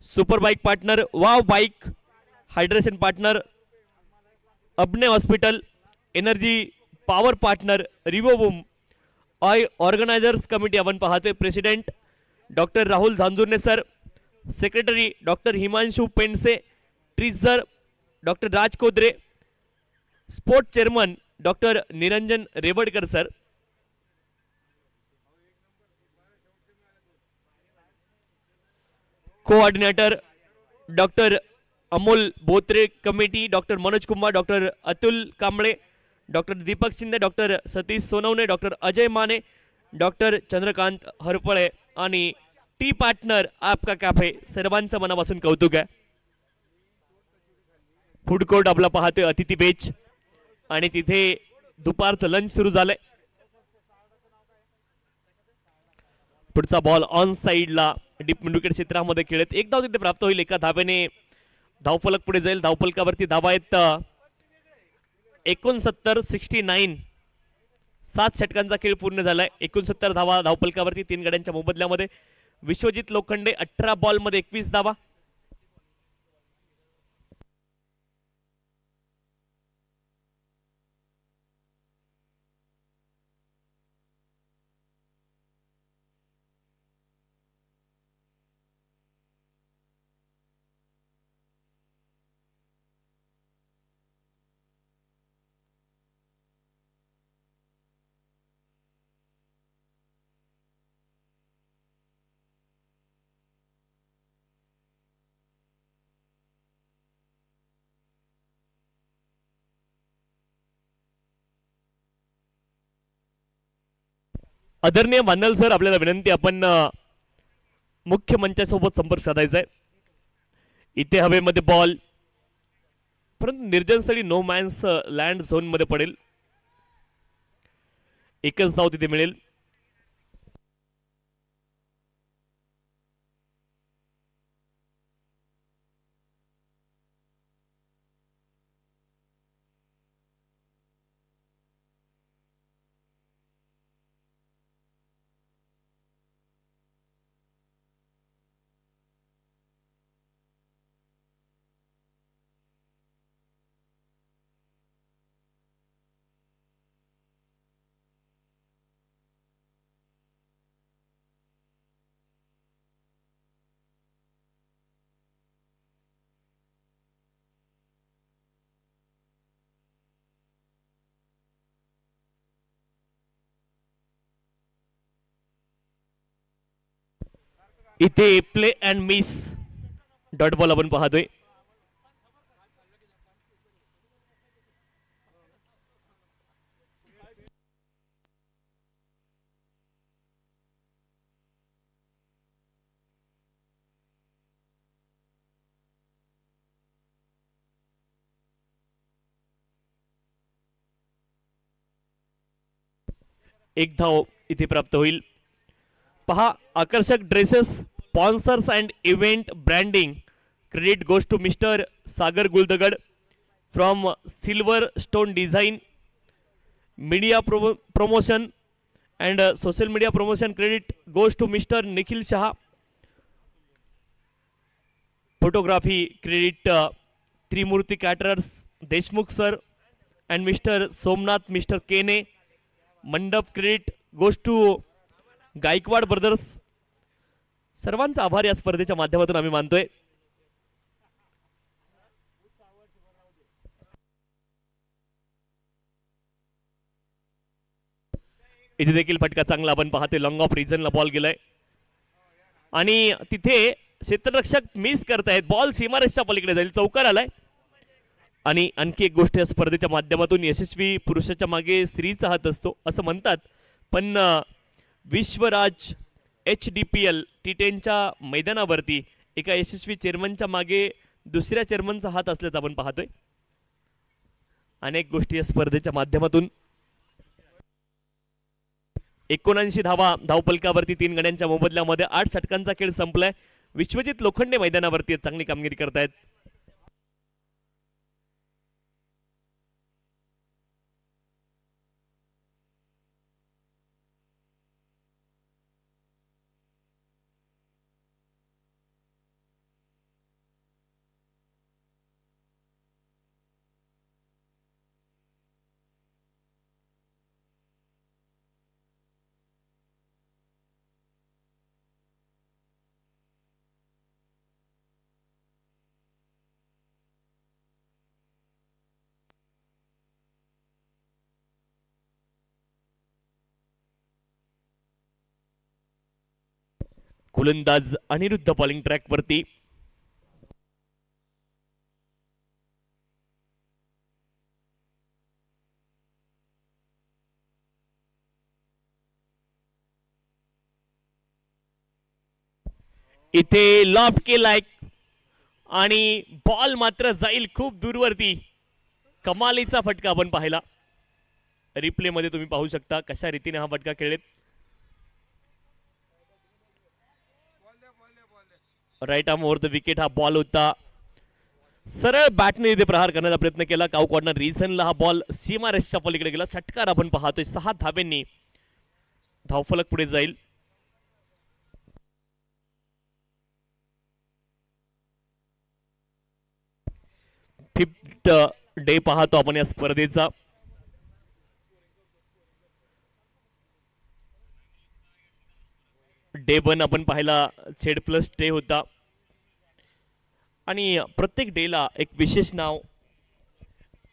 super bike partner Wow bike, hydration partner अबने hospital, energy power partner रिवोबूम. Organizers committee आपण पाहतोय. President doctor Rahul Zanjurne sir, secretary doctor Himanshu Pendse, treasurer doctor Raj Kodre, sport chairman doctor Niranjan Revadkar sir. Coordinator doctor Amol Botre, committee doctor Manoj Kumar, doctor Atul Kamble, doctor Deepak Shinde, doctor Satish Sonawane, doctor Ajay Mane, doctor Chandrakant Harpale आणि tea partner आपका cafe. सर्वांचं मनापासून कौतुक आहे. फूड कोर्ट आपला पाहतोय अतिथी बेच आणि तिथे दुपारचं लंच सुरू झालंय. पुढचा बॉल ऑन साइडला डीप मिड विकेट क्षेत्रामध्ये खेळत. एक धाव तिथे प्राप्त होईल. एका धावेने धावफलक पुढे जाईल. धावफलकावरती धावा आहेत 69. 7 षटकांचा खेळ पूर्ण झालाय. 69 धावा धावफलकावरती 3 गड्यांच्या मोबदल्यामध्ये. विश्वजित लोखंडे 18 बॉलमध्ये 21 धावा. आदरणीय मानल सर, आपल्याला विनंती, आपण मुख्य मंचासोबत संपर्क साधायचा आहे. इथे हवेमध्ये बॉल, परंतु निर्जन स्थळी नो मॅन्स लँड झोन मध्ये पडेल. एकच धाव तिथे मिळेल. इथे play and miss dot ball आपण पाहतोय. एक धाव इथे प्राप्त होईल. पहा, आकर्षक dresses, sponsors and event branding credit goes to mister Sagar Guldagad from Silver Stone design. Media promotion and social media promotion credit goes to mister Nikhil Shaha. Photography credit Trimurti caterers Deshmukh sir and mister Somnath mister Kene. मंडप credit goes to Gaikwad brothers. सर्वांचा आभार या स्पर्धेच्या माध्यमातून आम्ही मानतोय. इथे देखील फटका चांगला आपण पाहतोय. लॉंग ऑफ रिजनला बॉल गेलाय आणि तिथे क्षेत्ररक्षक मिस करतायत. बॉल सीमारेषच्या पलीकडे जाईल, चौकार आलाय. आणि आणखी एक गोष्ट, या स्पर्धेच्या माध्यमातून यशस्वी पुरुषाच्या मागे स्त्रीचा हात असतो असं म्हणतात, पण विश्वराज HDPL T10च्या मैदानावरती एका यशस्वी चेअरमनच्या मागे दुसऱ्या चेअरमनचा हात असल्याचं आपण पाहतोय. अनेक गोष्टी या स्पर्धेच्या माध्यमातून. 79 धावा धावपलकावरती 3 गड्यांच्या मोबदल्यामध्ये 8 षटकांचा खेळ संपलाय. विश्वजित लोखंडे मैदानावरती चांगली कामगिरी करतायत. गोलंदाज अनिरुद्ध बॉलिंग ट्रॅक वरती. इथे लॉफ्ट केलाय आणि बॉल मात्र जाईल खूप दूरवरती. कमालीचा फटका आपण पाहिला. रिप्ले मध्ये तुम्ही पाहू शकता कशा रीतीने हा फटका खेळलेत. Right arm over the wicket हा बॉल होता. सरळ बॅटने इथे प्रहार करण्याचा प्रयत्न केला. काउ कॉर्नर रिजनला हा बॉल सीमारेषच्या पलीकडे गेला. षटकार आपण पाहतोय. 6 धाब्यांनी धावफलक पुढे जाईल. फिफ्थ डे पाहतो आपण या स्पर्धेचा. डे 1 आपण पाहिला झेड प्लस डे होता आणि प्रत्येक डेला एक विशेष नाव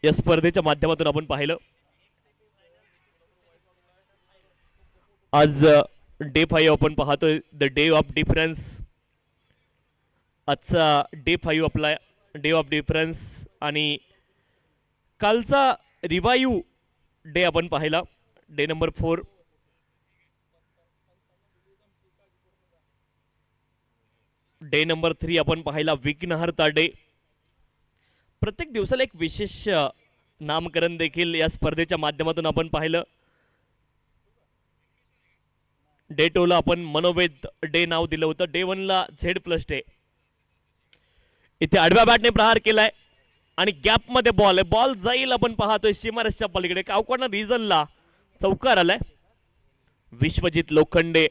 या स्पर्धेच्या माध्यमातून आपण पाहिलं. आज डे 5 आपण पाहतोय द डे ऑफ डिफरन्स. आजचा डे 5 आपला डे ऑफ डिफरन्स आणि कालचा रिवाइव डे आपण पाहिला डे नंबर 4. डे नंबर 3 आपण पाहिला विघ्नहर्ता डे. प्रत्येक दिवसाला एक विशेष नामकरण देखील या स्पर्धेच्या माध्यमातून आपण पाहिलं. डे 2 ला आपण मनोवेद डे नाव दिलं होतं. डे 1 ला Z+ डे. इथे आडव्या बॅटने प्रहार केलाय आणि गॅप मध्ये बॉल आहे. बॉल जाईल आपण पाहतोय सीमारेषच्या पलीकडे. कावकॉर्नर रिजनला चौकार आलाय. विश्वजित लोखंडे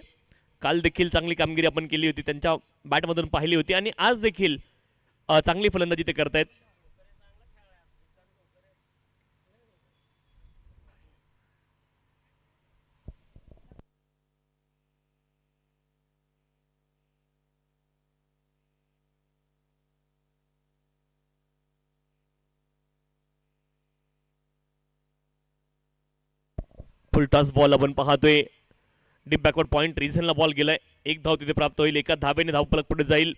काल देखील चांगली कामगिरी आपण केली होती, त्यांच्या बॅटमधून पाहिली होती आणि आज देखील चांगली फलंदाजी ते करतायत. फुलटॉस बॉल आपण पाहतोय. डीप बॅकवर्ड पॉइंट रिझनला बॉल गेलाय. एक धाव तिथे प्राप्त होईल. एका धावेने धावफलक पुढे जाईल.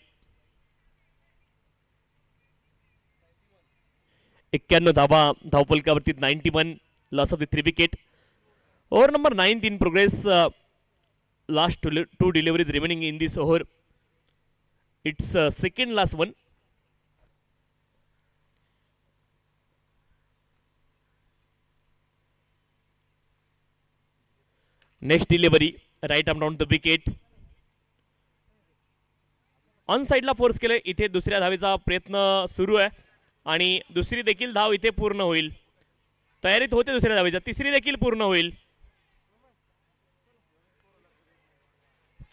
91 धावा धावफलकावरती. 91 loss of the 3 wicket. Over number 9 in progress. Last 2 deliveries remaining in this over. It's second last one. Next delivery right arm down the wicket. On साइडला फोर्स केलं. इथे दुसऱ्या धावेचा प्रयत्न सुरू आहे आणि दुसरी देखील धाव इथे पूर्ण होईल. तयारीत होते दुसऱ्या धावेचा. तिसरी देखील पूर्ण होईल.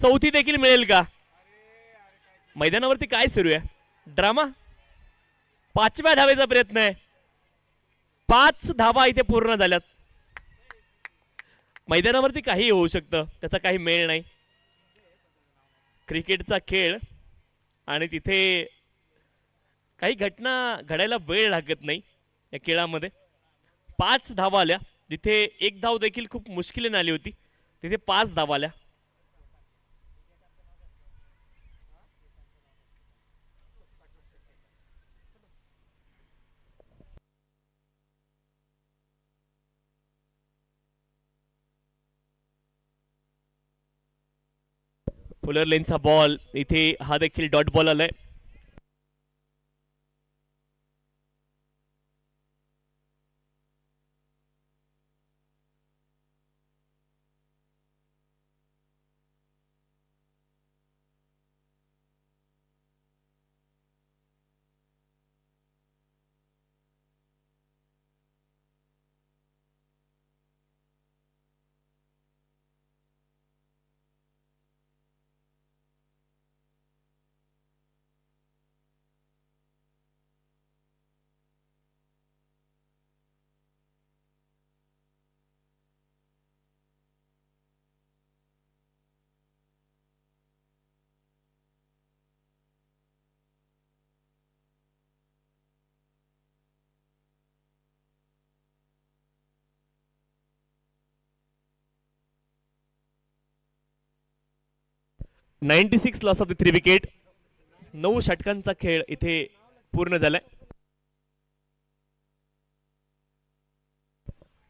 चौथी देखील मिळेल का? मैदानावरती काय सुरू आहे? ड्रामा. 5व्या धावेचा प्रयत्न आहे. 5 धावा इथे पूर्ण झाल्यात. मैदानावरती काही होऊ शकतं, त्याचा काही मेळ नाही. क्रिकेटचा खेळ आणि तिथे काही घटना घडायला वेळ लागत नाही या खेळामध्ये. 5 धावा आल्या. जिथे एक धाव देखील खूप मुश्किलीने आली होती, तिथे 5 धावा आल्या. फुलर लेनचा बॉल. इथे हा देखील डॉट बॉल आलाय. (96 लॉस ऑफ द 3 विकेट). 9 षटकांचा खेळ इथे पूर्ण झालाय.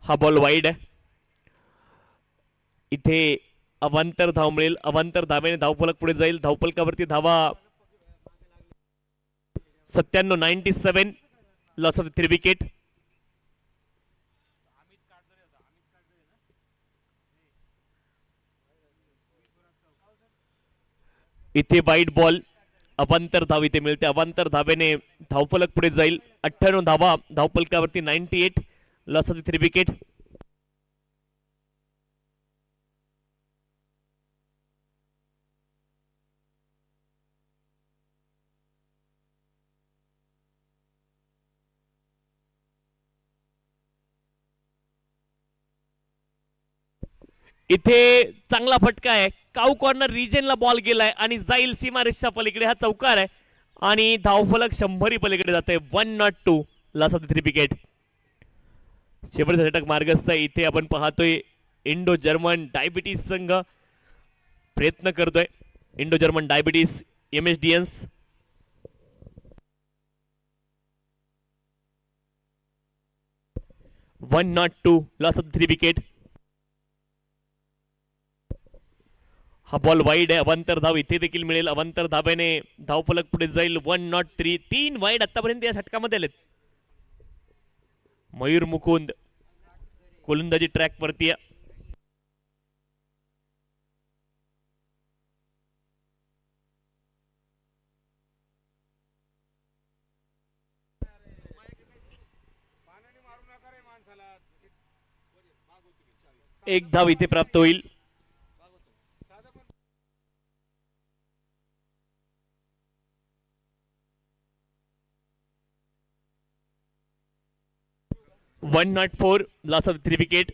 हा बॉल वाईड आहे. इथे अवांतर धाव मिळेल. अवांतर धावेने धावफलक पुढे जाईल. धावफलकावरती धावा 97 लॉस ऑफ द 3 विकेट. इथे वाईड बॉल. अवांतर धाव इथे मिळते. अवांतर धावेने धावफलक पुढे जाईल. 98 धावा धावफलकावरती. 98 लॉस ऑफ द 3 विकेट. इथे चांगला फटका आहे. काऊ कॉर्नर रिजनला बॉल गेलाय आणि जाईल सीमारेषच्या पलीकडे. हा चौकार आहे आणि धावफलक 100 पलीकडे जाते. 102 लॉस ऑफ द 3 विकेट. शेवटचा षटक मार्गस्थ आहे. इथे आपण पाहतोय इंडो जर्मन डायबिटीस संघ प्रयत्न करतोय. Indo German diabetes MSDNs. (102 loss of the 3 wicket). हा बॉल वाईड आहे. अवांतर धाव इथे देखील मिळेल. अवांतर धाब्याने धावफलक पुढे जाईल. 103. 3 वाईड आतापर्यंत या षटकामध्ये आलेत. मयूर मुकुंद गोलंदाजी ट्रॅक वरती आहे. एक धाव इथे प्राप्त होईल. One not 4 loss of 3 wicket.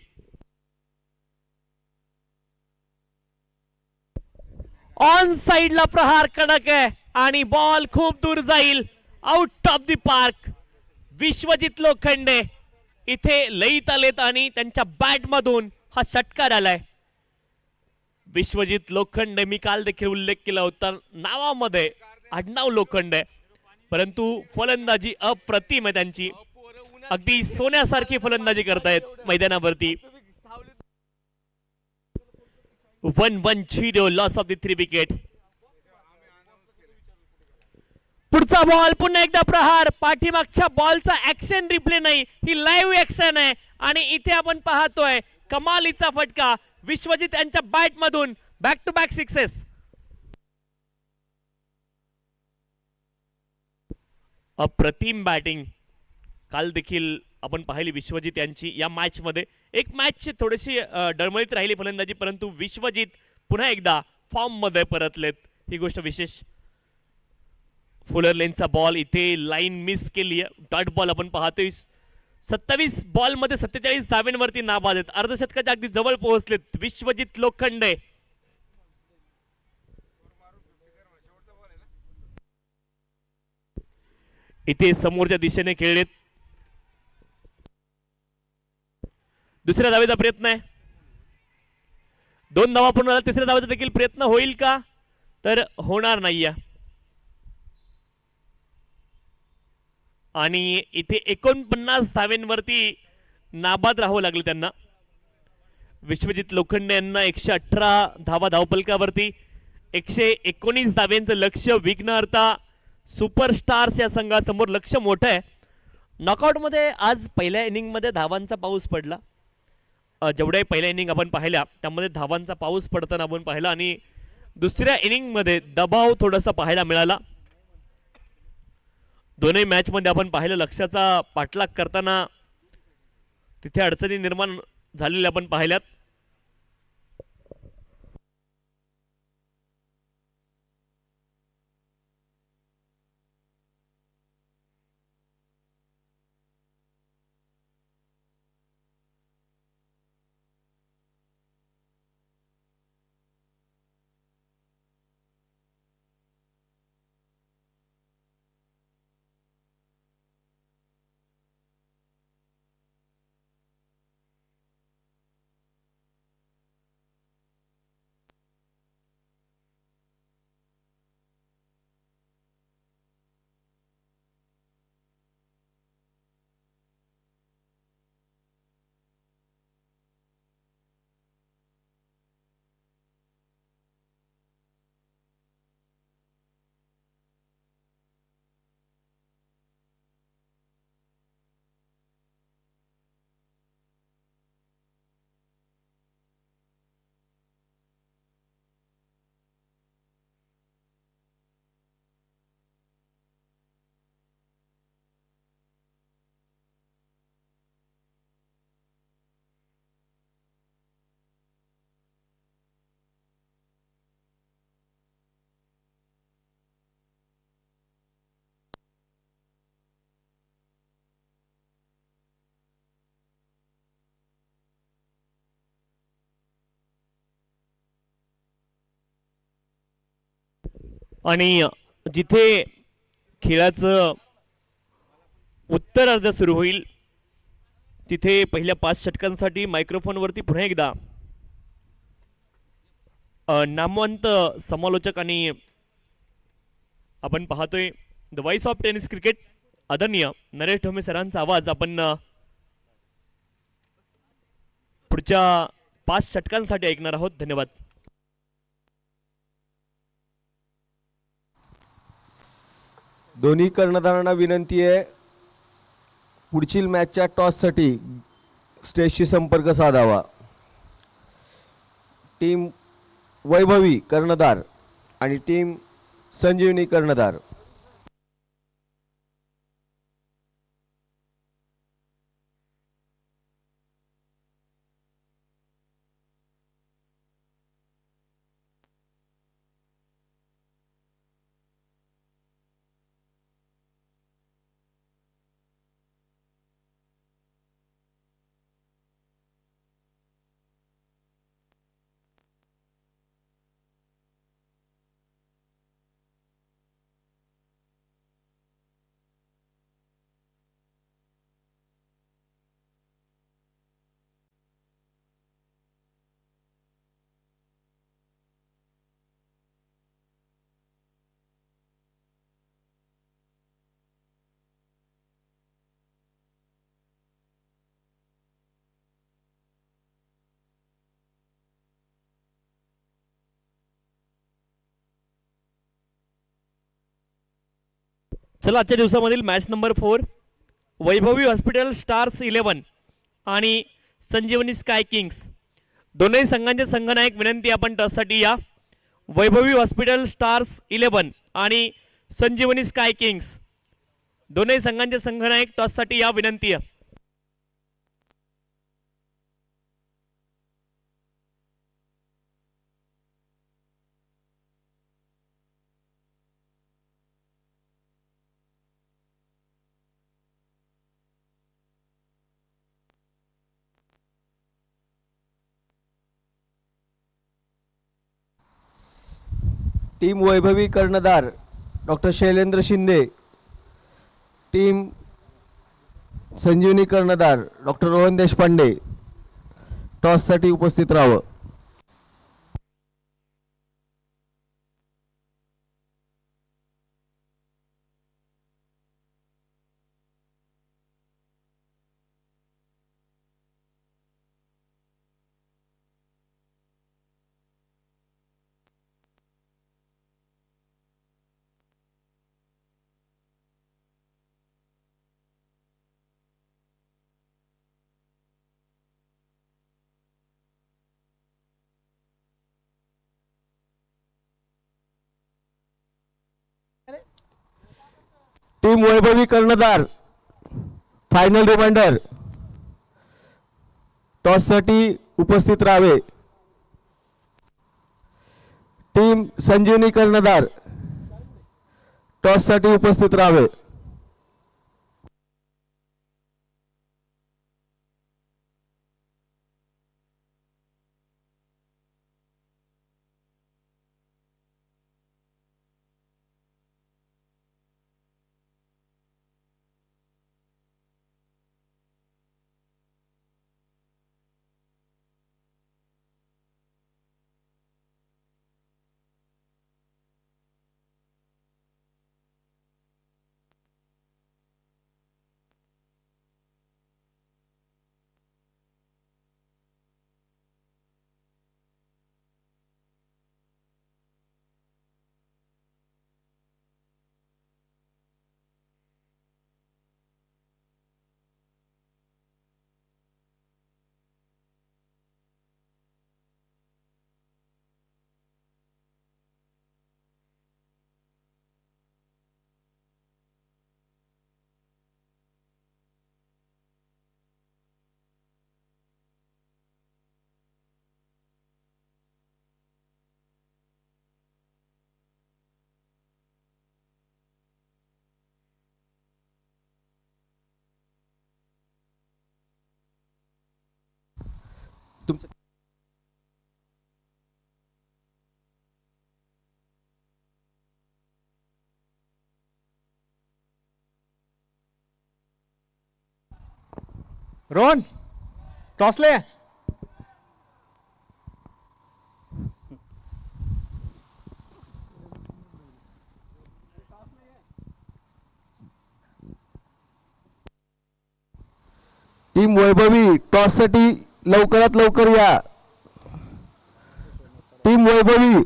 On साइडला प्रहार कडक आहे आणि बॉल खूप दूर जाईल. Out of the park. Vishwajit Lokhande इथे लईत आलेत आणि त्यांच्या बॅट मधून हा षटकार आलाय. विश्वजित लोखंडे, मी काल देखील उल्लेख केला होता नावामध्ये आडनाव लोखंडे, परंतु फलंदाजी अप्रतिम आहे त्यांची. अगदी सोन्यासारखी फलंदाजी करतायत मैदानावरती. 1-1-0 लॉस ऑफ द 3 विकेट. पुढचा बॉल पुन्हा एकदा प्रहार. पाठीमागच्या बॉलचा ऍक्शन रिप्ले नाही, ही लाईव्ह ऍक्शन आहे आणि इथे आपण पाहतोय कमालीचा फटका विश्वजित यांच्या बॅट मधून. Back to back sixes. अप्रतिम बॅटिंग काल देखील आपण पाहिली विश्वजित यांची या मॅच मध्ये. एक मॅच थोडीशी डळमळीत राहिली फलंदाजी, परंतु विश्वजित पुन्हा एकदा फॉर्म मध्ये परतलेत, ही गोष्ट विशेष. फुलर लेनचा बॉल इथे लाईन मिस केली आहे. डॉट बॉल आपण पाहतोय. 27 बॉल मध्ये 47 धाब्यांवरती नाबाद आहेत. अर्धशतकाच्या अगदी जवळ पोहोचलेत विश्वजित लोखंडे. इथे समोरच्या दिशेने खेळलेत. दुसऱ्या धावेचा प्रयत्न आहे. 2 धावा पूर्ण झाला. तिसऱ्या धावेचा देखील प्रयत्न होईल का? तर होणार नाहीये. आणि इथे 49 धाव्यांवरती नाबाद राहावं लागलं त्यांना. विश्वजित लोखंडे यांना 118 धावा धावपलकावरती. 119 धाव्यांचं लक्ष विघ्नहर्ता सुपरस्टार्स या संघासमोर लक्ष मोठं आहे. नॉकआउट मध्ये आज पहिल्या इनिंग मध्ये धावांचा पाऊस पडला. जेवढ्याही पहिल्या इनिंग आपण पाहिल्या त्यामध्ये धावांचा पाऊस पडताना आपण पाहिला आणि दुसऱ्या इनिंग मध्ये दबाव थोडासा पाहायला मिळाला. दोन्ही मॅच मध्ये आपण पाहिलं लक्ष्याचा पाठलाग करताना तिथे अडचणी निर्माण झालेल्या आपण पाहिल्यात. आणि जिथे खेळाचं उत्तरार्ध सुरू होईल तिथे पहिल्या 5 षटकांसाठी मायक्रोफोनवरती पुन्हा एकदा नामवंत समालोचक आणि आपण पाहतोय the voice of tennis cricket आदरणीय नरेश ढोमे सरांचा आवाज आपण पुढच्या 5 षटकांसाठी ऐकणार आहोत. धन्यवाद. दोन्ही कर्णधारांना विनंती आहे पुढील मॅचच्या टॉससाठी स्टेजशी संपर्क साधावा. टीम वैभवी कर्णधार आणि टीम संजीवनी कर्णधार. चला आजच्या दिवसामधील match number 4 Vaibhavi hospital stars 11 आणि संजीवनी स्काय किंग्स दोन्ही संघांचे संघनायक विनंती आपण टॉससाठी या. वैभवी हॉस्पिटल स्टार्स 11 आणि संजीवनी स्काय किंग्स दोन्ही संघांचे संघनायक टॉससाठी या विनंती आहे. टीम वैभवी कर्णधार डॉक्टर शैलेंद्र शिंदे, टीम संजीवनी कर्णधार डॉक्टर रोहन देशपांडे टॉससाठी उपस्थित राहावं. टीम वैभवी कर्णधार फायनल रिमाइंडर टॉससाठी उपस्थित राहावे. टीम संजीवनी कर्णधार टॉससाठी उपस्थित राहावे. तुमचं रोहन टॉसले टीम वैभवी टॉससाठी लवकरात लवकर या. टीम वैभवी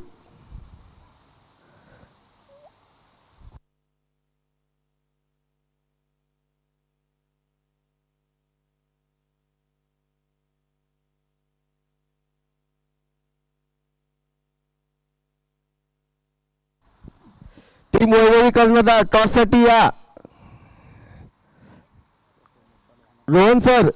टीम वैभवी कर्णधार टॉस साठी या. रोहन सर.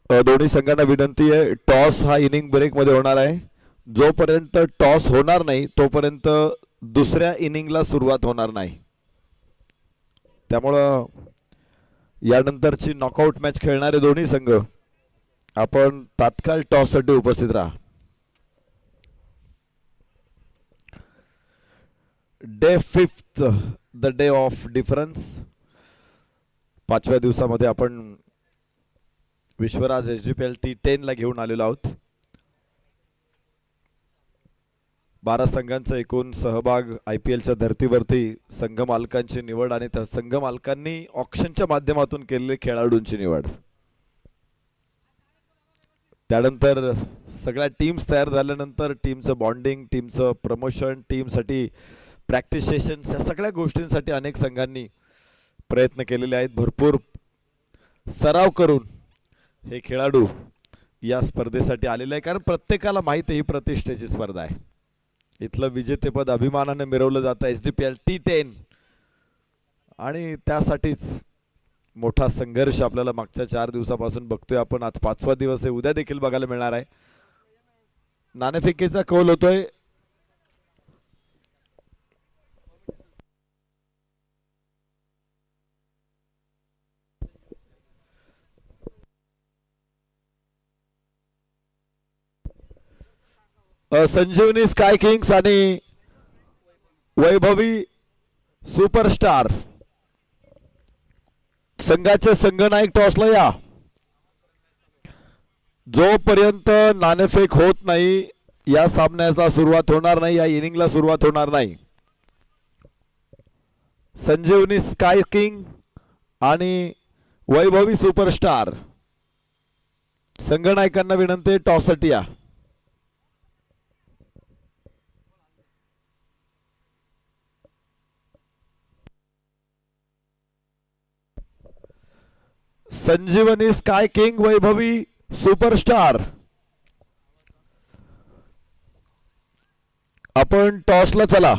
दोन्ही संघांना विनंती आहे, टॉस हा इनिंग ब्रेक मध्ये होणार आहे. जोपर्यंत टॉस होणार नाही तोपर्यंत दुसऱ्या इनिंगला सुरुवात होणार नाही. त्यामुळं यानंतरची नॉकआउट मॅच खेळणारे दोन्ही संघ आपण तात्काळ टॉस साठी उपस्थित राहा. Day 5th, the day of difference. 5व्या दिवसामध्ये आपण विश्वराज SGPL T10 ला घेऊन आलेलो आहोत. 12 संघांचा एकूण सहभाग IPLच्या धर्तीवरती संघ मालकांची निवड आणि त्या संघ मालकांनी ऑक्शनच्या माध्यमातून केलेले खेळाडूंची निवड. त्यानंतर सगळ्या टीम्स तयार झाल्यानंतर टीमचं बॉन्डिंग, टीमचं प्रमोशन, टीमसाठी प्रॅक्टिस सेशन्स, या सगळ्या गोष्टींसाठी अनेक संघांनी प्रयत्न केलेले आहेत. भरपूर सराव करून हे खेळाडू या स्पर्धेसाठी आलेले आहे, कारण प्रत्येकाला माहिती आहे ही प्रतिष्ठेची स्पर्धा आहे. इथलं विजेतेपद अभिमानाने मिरवलं जातं SGPL T10 आणि त्यासाठीच मोठा संघर्ष आपल्याला मागच्या 4 दिवसापासून बघतोय आपण. आज 5वा दिवस आहे, उद्या देखील बघायला मिळणार आहे. नाणेफेकीचा कौल होतोय. संजीवनी स्काय किंग्स आणि वैभवी सुपरस्टार संघाचे संघनायक टॉसला या. जोपर्यंत नाणेफेक होत नाही या सामन्याला सुरुवात होणार नाही, या इनिंगला सुरुवात होणार नाही. संजीवनी स्काय किंग आणि वैभवी सुपरस्टार संघनायकांना विनंती, टॉससाठी या. संजीवनी स्काय किंग, वैभवी सुपरस्टार, आपण टॉसला चला.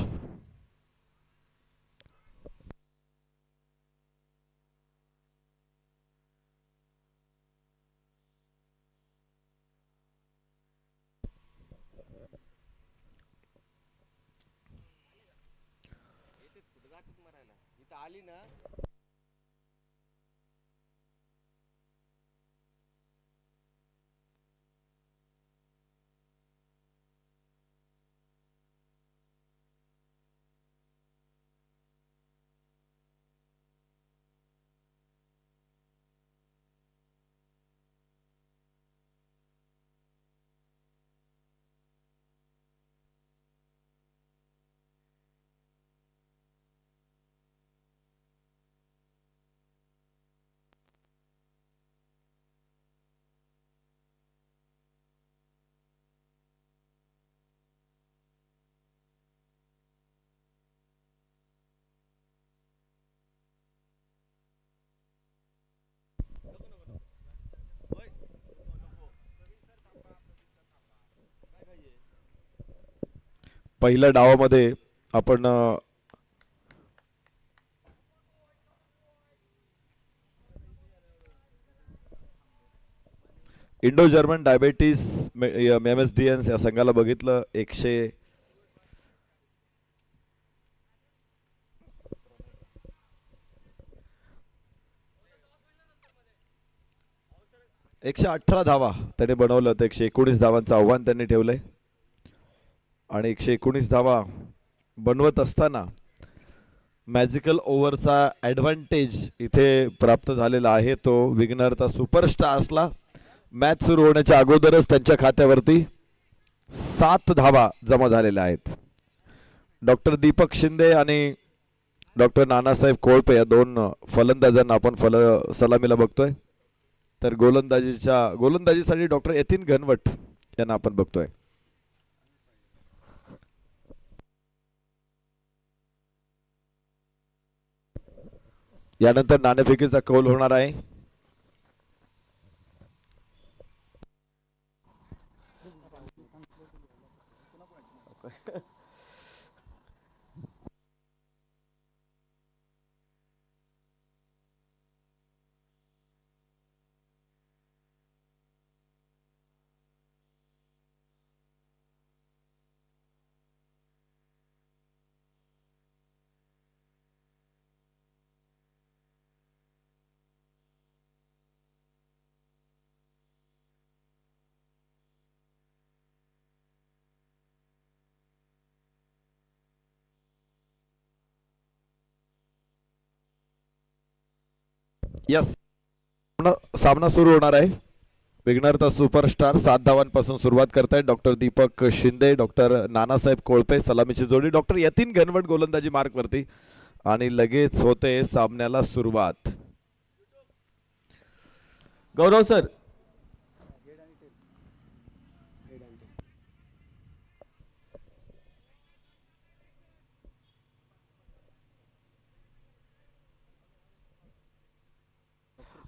पहिल्या डावामध्ये आपण इंडो जर्मन डायबेटीस MSDNs या संघाला बघितलं. 118 धावा त्याने बनवलं. तर 119 धावांचं आव्हान त्यांनी ठेवलंय आणि 119 धावा बनवत असताना मॅजिकल ओव्हरचा ॲडव्हान्टेज इथे प्राप्त झालेला आहे. तो विग्नरचा सुपरस्टार्सला मॅच सुरू होण्याच्या अगोदरच त्यांच्या खात्यावरती 7 धावा जमा झालेल्या आहेत. डॉक्टर दीपक शिंदे आणि डॉक्टर नानासाहेब कोळपे या 2 फलंदाजांना आपण सलामीला बघतोय. तर गोलंदाजीसाठी डॉक्टर यतीन घनवट यांना आपण बघतोय. यानंतर नाणेफेकीचा कौल होणार आहे. यस, सामना सुरू होणार आहे. विघ्नहर्ता सुपरस्टार 7 धावांपासून सुरुवात करतायत. डॉक्टर दीपक शिंदे, डॉक्टर नानासाहेब कोळपे सलामीची जोडी, डॉक्टर यतीन घनवट गोलंदाजी मार्क वरती आणि लगेच होते सामन्याला सुरुवात. गौरव सर.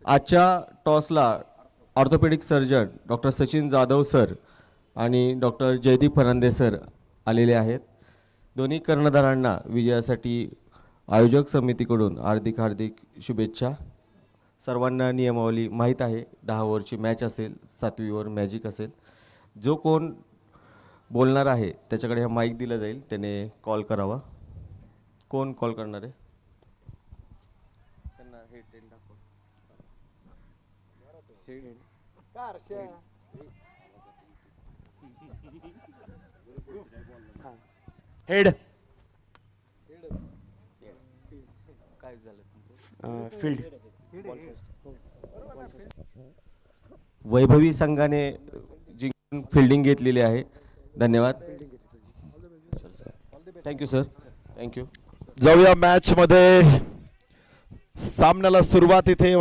आजच्या टॉसला orthopedic surgeon doctor Sachin Jadhav sir आणि डॉक्टर जयदीप फर्नांदे सर आलेले आहेत. दोन्ही कर्णधारांना विजयासाठी आयोजक समितीकडून हार्दिक हार्दिक शुभेच्छा. सर्वांना नियमावली माहीत आहे. 10 ओव्हरची मॅच असेल, 7वी ओव्हर मॅजिक असेल. जो कोण बोलणार आहे त्याच्याकडे हा माईक दिला जाईल, त्याने कॉल करावा. कोण कॉल करणार आहे? त्यांना हे टेन दाखवा. हेड काय झालं? फील्ड वैभवी संघाने जिंकून फिल्डिंग घेतलेली आहे. धन्यवाद. Thank you sir, thank you. जाऊया मॅच मध्ये. सामन्याला सुरुवात इथे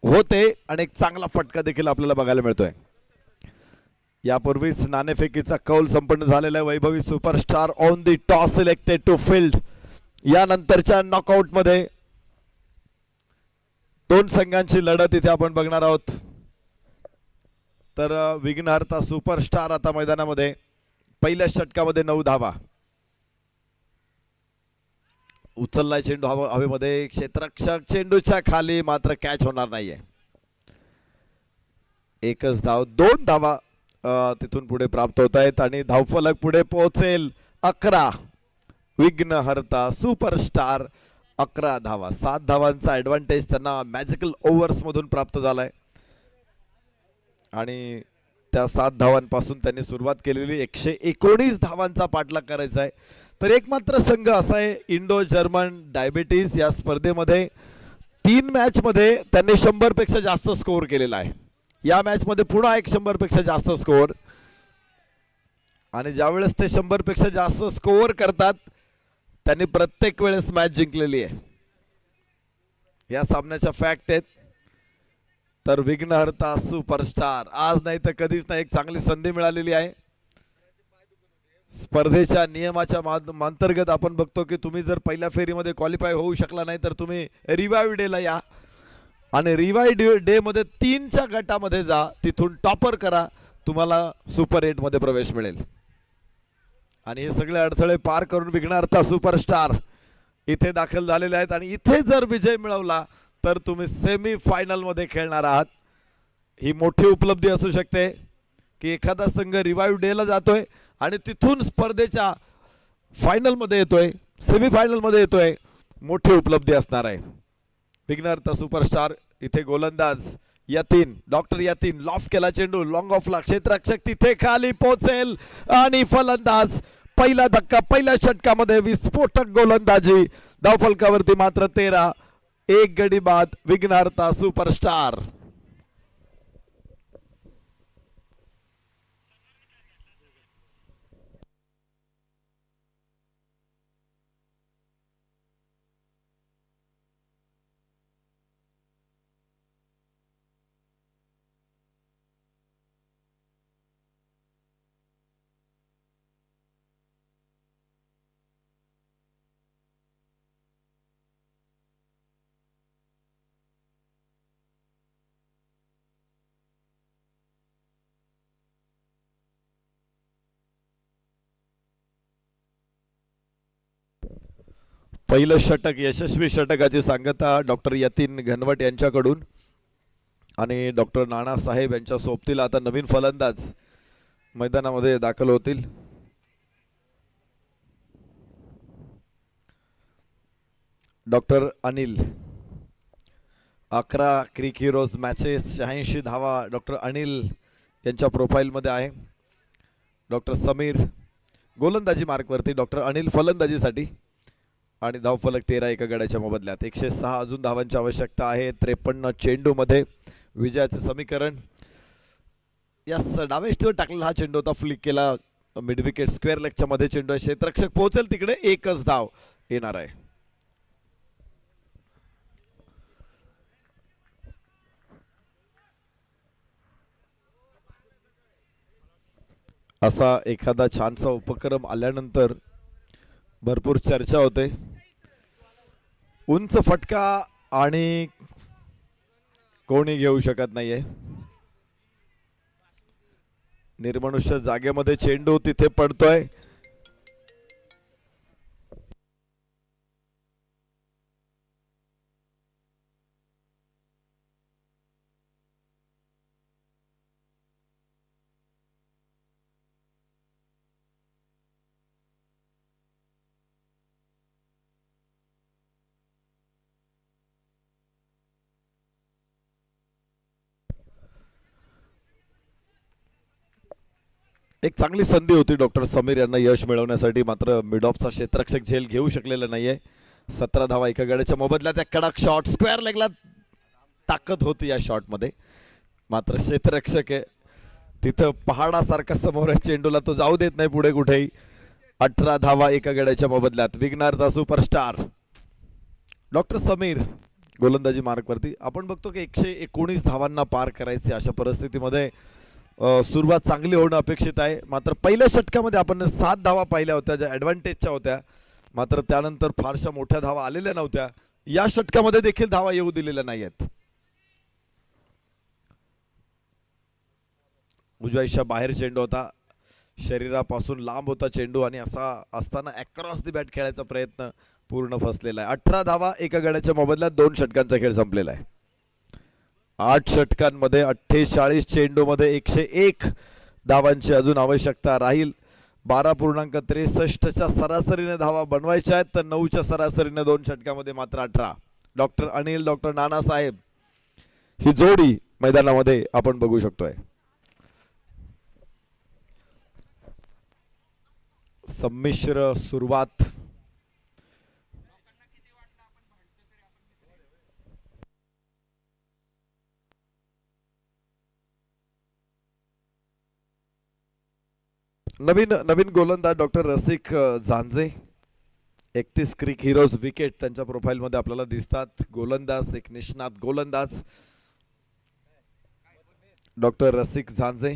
होते आणि एक चांगला फटका देखील आपल्याला बघायला मिळतोय. यापूर्वीच नाणेफेकीचा कौल संपन्न झालेला आहे. Vaibhavi Superstar on the toss selected to field. यानंतरच्या नॉकआउट मध्ये 2 संघांची लढत इथे आपण बघणार आहोत. तर विघ्नहर्ता सुपरस्टार आता मैदानामध्ये. पहिल्या षटकामध्ये 9 धावा. उचललाय चेंडू हवेमध्ये. क्षेत्ररक्षक चेंडूच्या खाली, मात्र कॅच होणार नाहीये. एकच धाव. 2 धावा तिथून पुढे प्राप्त होत आहेत आणि धावफलक पुढे पोहोचेल 11. विघ्नहर्ता सुपरस्टार 11 धावा. 7 धावांचा ऍडव्हान्टेज त्यांना मॅजिकल ओव्हर्स मधून प्राप्त झालाय आणि त्या 7 धावांपासून त्यांनी सुरुवात केलेली 119 धावांचा पाठलाग करायचा आहे. तर एक मात्र संघ असा आहे इंडो जर्मन डायबिटीज. या स्पर्धेमध्ये 3 मॅच मध्ये त्यांनी 100 पेक्षा जास्त स्कोअर केलेला आहे. या मॅच मध्ये पुन्हा एक 100 पेक्षा जास्त स्कोअर, आणि ज्यावेळेस ते 100 पेक्षा जास्त स्कोअर करतात त्यांनी प्रत्येक वेळेस मॅच जिंकलेली आहे. या सामन्याच्या फॅक्ट आहेत. तर विघ्नहर्ता सुपरस्टार आज नाही तर कधीच नाही एक चांगली संधी मिळालेली आहे. स्पर्धेच्या नियमाच्या अंतर्गत आपण बघतो की तुम्ही जर पहिल्या फेरीमध्ये क्वालिफाय होऊ शकला नाही तर तुम्ही रिवाइव डेला या आणि रिवाइव डे मध्ये 3च्या गटामध्ये जा, तिथून टॉपर करा, तुम्हाला सुपर 8 मध्ये प्रवेश मिळेल. आणि हे सगळे अडथळे पार करून विघ्नहर्ता सुपरस्टार इथे दाखल झालेले आहेत आणि इथे जर विजय मिळवला तर तुम्ही सेमी फायनल मध्ये खेळणार आहात. ही मोठी उपलब्धी असू शकते की एखादा संघ रिवाइव डेला जातोय आणि तिथून स्पर्धेच्या फायनल मध्ये येतोय, सेमी फायनल मध्ये येतोय. मोठी उपलब्धी असणार आहे. विघ्नहर्ता सुपरस्टार इथे गोलंदाज यतीन, डॉक्टर यतीन लॉफ्ट केला चेंडू लॉंग ऑफला. क्षेत्ररक्षक तिथे खाली पोहोचेल आणि फलंदाज पहिला धक्का पहिल्या षटकामध्ये विस्फोटक गोलंदाजी. धावफलकावरती मात्र 13. 1 गडी बाद विघ्नहर्ता सुपरस्टार. पहिलं षटक, यशस्वी षटकाची सांगता डॉक्टर यतीन घनवट यांच्याकडून आणि डॉक्टर नानासाहेब यांच्या सोबतीला आता नवीन फलंदाज मैदानामध्ये दाखल होतील. डॉक्टर अनिल. 11 क्रिक हिरोज मॅचेस, 86 धावा डॉक्टर अनिल यांच्या प्रोफाईलमध्ये आहे. डॉक्टर समीर गोलंदाजी मार्कवरती, डॉक्टर अनिल फलंदाजीसाठी आणि धावफलक 13 एका गड्याच्या मोबदल्यात. 106 अजून धावांची आवश्यकता आहे 53 चेंडूमध्ये विजयाचे समीकरण. यस, डावे स्टीवर टाकलेला हा चेंडू होता, फ्लिक केला मिड विकेट स्क्वेअर लेगच्या मध्ये चेंडू आहे. क्षेत्ररक्षक पोहोचेल तिकडे, एकच धाव येणार आहे. असा एखादा छानसा उपक्रम आल्यानंतर भरपूर चर्चा होते. उंच फटका आणि कोणी घेऊ शकत नाहीये. निर्मनुष्य जागेमध्ये चेंडू तिथे पडतोय. एक चांगली संधी होती डॉक्टर समीर यांना यश मिळवण्यासाठी, मात्र मिड ऑफचा क्षेत्ररक्षक झेल घेऊ शकलेला नाहीये. 17 धावा एका गड्याच्या मोबदल्यात. त्या कडक शॉट स्क्वेअर लेगला ताकद होती या शॉटमध्ये, मात्र क्षेत्ररक्षक आहे तिथं पहाडासारखा समोर आहे चेंडूला, तो जाऊ देत नाही पुढे कुठेही. 18 धावा एका गड्याच्या मोबदल्यात. विघ्नार्थ सुपरस्टार डॉक्टर समीर गोलंदाजी मार्कवरती. आपण बघतो की 119 धावांना पार करायचे, अशा परिस्थितीमध्ये सुरुवात चांगली होणं अपेक्षित आहे. मात्र पहिल्या षटकामध्ये आपण 7 धावा पाहिल्या होत्या ज्या ॲडव्हान्टेजच्या होत्या, मात्र त्यानंतर फारशा मोठ्या धावा आलेल्या नव्हत्या. या षटकामध्ये देखील धावा येऊ दिलेल्या नाही आहेत. उजव्याच्या बाहेर चेंडू होता, शरीरापासून लांब होता चेंडू आणि असा असताना अक्रॉस दी बॅट खेळायचा प्रयत्न पूर्ण फसलेला आहे. 18 धावा एका गड्याच्या मोबदल्यात 2 षटकांचा खेळ संपलेला आहे. 8 षटकांमध्ये 48 चेंडूमध्ये 101 धावांची अजून आवश्यकता राहील. 12.63च्या सरासरीने धावा बनवायच्या आहेत, तर 9च्या सरासरीने 2 षटकामध्ये मात्र 18. डॉक्टर अनिल, डॉक्टर नानासाहेब ही जोडी मैदानामध्ये आपण बघू शकतोय. संमिश्र सुरुवात. नवीन गोलंदाज डॉक्टर रसिक झांजे. 31 क्रिक हिरोज विकेट त्यांच्या प्रोफाईलमध्ये आपल्याला दिसतात. गोलंदाज, एक निष्णात गोलंदाज डॉक्टर रसिक झांजे.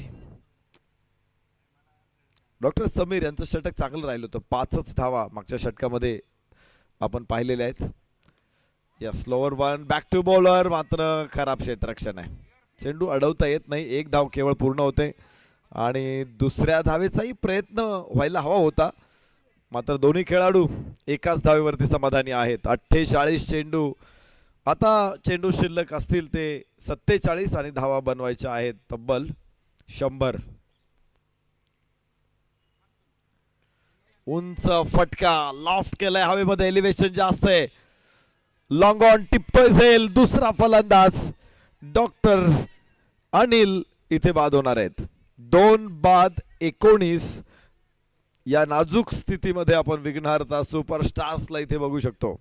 डॉक्टर समीर यांचं षटक चांगलं राहिलं होतं, 5च धावा मागच्या षटकामध्ये आपण पाहिलेले आहेत. या slower one, back to bowler, मात्र खराब क्षेत्ररक्षण आहे. चेंडू अडवता येत नाही, 1 धाव केवळ पूर्ण होते आणि दुसऱ्या धावेचाही प्रयत्न व्हायला हवा होता, मात्र दोन्ही खेळाडू एकाच धावेवरती समाधानी आहेत. 48 चेंडू, आता चेंडू शिल्लक असतील ते 47 आणि धावा बनवायच्या आहेत तब्बल 100. उंच फटका, लॉफ्ट केलाय हवेमध्ये, एलिव्हेशन जास्त आहे. लॉंग ऑन टिप्पल झेल. दुसरा फलंदाज डॉक्टर अनिल इथे बाद होणार आहेत. 2 बाद 19 या नाजूक स्थितीमध्ये आपण विघ्नहर्ता सुपरस्टार्सला इथे बघू शकतो.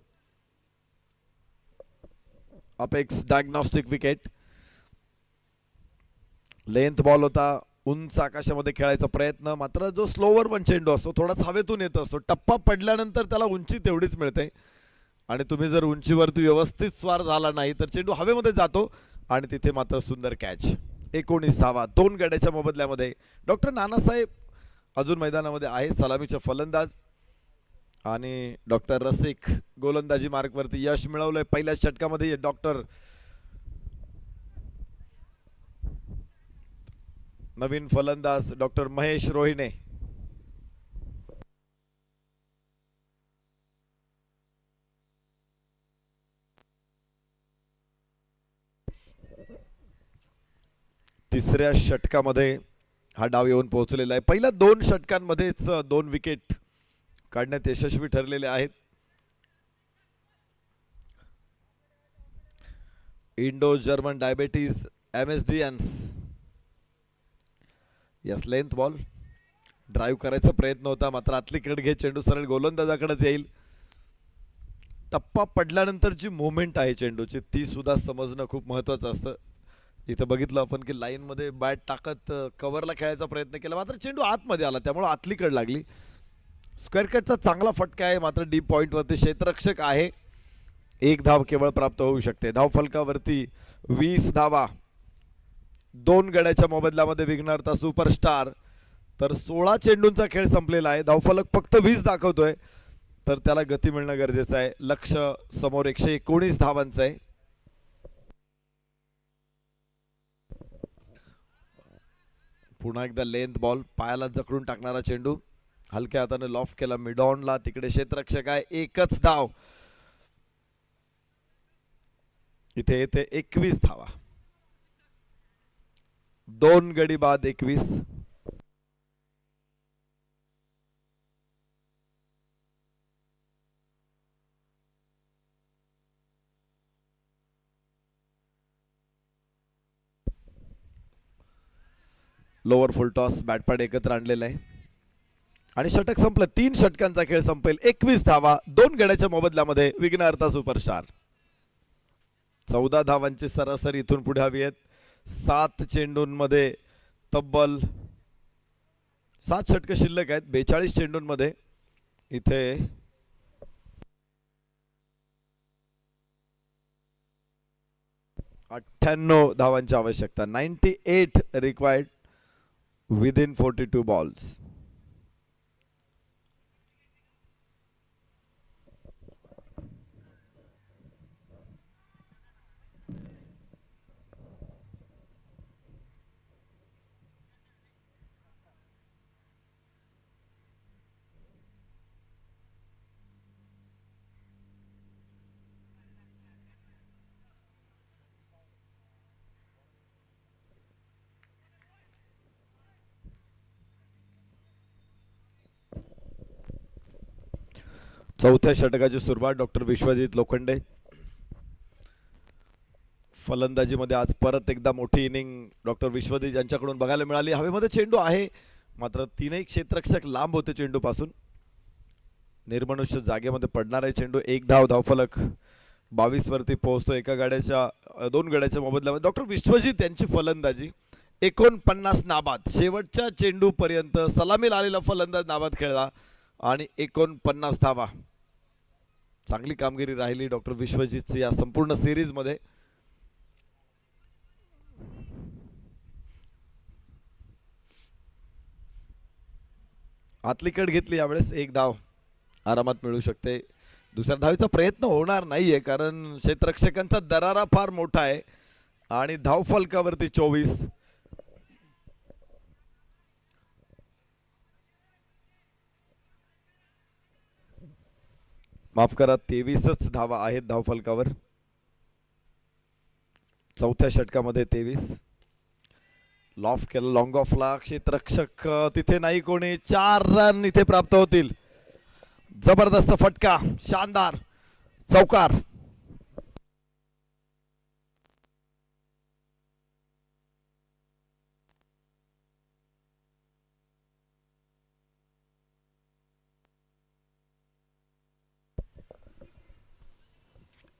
Apex diagnostic wicket. Length ball होता, उंच आकाशामध्ये खेळायचा प्रयत्न, मात्र जो स्लोवर वन चेंडू असतो थोडाच हवेतून येत असतो, टप्पा पडल्यानंतर त्याला उंची तेवढीच मिळते आणि तुम्ही जर उंचीवरती व्यवस्थित स्वार झाला नाही तर चेंडू हवेमध्ये जातो आणि तिथे मात्र सुंदर कॅच. 19 धावा 2 गड्याच्या मोबदल्यामध्ये. डॉक्टर नानासाहेब अजून मैदानामध्ये आहे, सलामीचे फलंदाज, आणि डॉक्टर रसिक गोलंदाजी मार्कवरती यश मिळवलंय पहिल्या षटकामध्ये. डॉक्टर नवीन फलंदाज डॉक्टर महेश रोहिणे. तिसऱ्या षटकामध्ये हा डाव येऊन पोहोचलेला आहे. पहिल्या 2 षटकांमध्येच 2 विकेट काढण्यात यशस्वी ठरलेले आहेत. Indo German diabetes MSDNs. Yes, length ball drive करायचा प्रयत्न होता, मात्र आतलीकडे घे चेंडू सरळ गोलंदाजाकडेच येईल. टप्पा पडल्यानंतरची मुवमेंट आहे चेंडूची, ती सुद्धा समजणं खूप महत्वाचं असतं. इथं बघितलं आपण की लाईन मध्ये बॅट टाकत कव्हरला खेळायचा प्रयत्न केला, मात्र चेंडू आतमध्ये आला, त्यामुळे आतलीकडे लागली. स्क्वेअर कटचा चांगला फटका आहे, मात्र डीप पॉइंट वरती क्षेत्ररक्षक आहे. 1 धाव केवळ प्राप्त होऊ शकते. धाव फलकावरती 20 धावा. 2 गड्याच्या मोबदल्यामध्ये विघ्नहर्ता सुपरस्टार. तर 16 चेंडूंचा खेळ संपलेला आहे. धावफलक फक्त 20 दाखवतोय, तर त्याला गती मिळणं गरजेचं आहे. लक्ष समोर 119 धावांचं आहे. पुन्हा एकदा लेंथ बॉल, पायाला जखडून टाकणारा चेंडू, हलक्या हाताने लॉफ्ट केला मिडॉनला. तिकडे क्षेत्ररक्षक आहे. 1च धाव. इथे येते 21 धावा. 2 गडी बाद 21. लोअर फुल टॉस बॅटपॅड एकत्र आणलेला आहे आणि षटक संपलं. 3 षटकांचा खेळ संपेल. 21 धावा 2 गड्याच्या मोबदल्यामध्ये विघ्नहर्ता सुपरस्टार. 14 धावांची सरासरी इथून पुढे हवी आहेत. 7 चेंडूंमध्ये तब्बल 7 षटक शिल्लक आहेत. 42 चेंडूंमध्ये इथे 98 धावांची आवश्यकता. 98 रिक्वायर्ड within 42 balls. चौथ्या षटकाची सुरुवात डॉक्टर विश्वजित लोखंडे. फलंदाजीमध्ये आज परत एकदा मोठी इनिंग डॉक्टर विश्वजित यांच्याकडून बघायला मिळाली. हवेमध्ये चेंडू आहे, मात्र 3ही क्षेत्ररक्षक लांब होते चेंडूपासून. निर्मनुष्य जागेमध्ये पडणारा चेंडू. 1 धाव. धावफलक 22 वरती पोहोचतो. 2 गड्याच्या मोबदल्यामध्ये डॉक्टर विश्वजित यांची फलंदाजी. 49 नाबाद. शेवटच्या चेंडू पर्यंत सलामीला आलेला फलंदाज नाबाद खेळला आणि 49 धावा. चांगली कामगिरी राहिली डॉक्टर विश्वजितची या संपूर्ण सिरीज मध्ये. आतली कट घेतली यावेळेस. 1 धाव आरामात मिळू शकते. दुसऱ्या धावीचा प्रयत्न होणार नाहीये, कारण क्षेत्ररक्षकांचा दरारा फार मोठा आहे आणि धाव फलकावरती 24. माफ करा, 23च धावा आहेत धाव फलकावर. चौथ्या षटकामध्ये 23. लॉफ्ट केलं लॉंग ऑफला. क्षेत्ररक्षक तिथे नाही कोणी. 4 रन इथे प्राप्त होतील. जबरदस्त फटका, शानदार चौकार.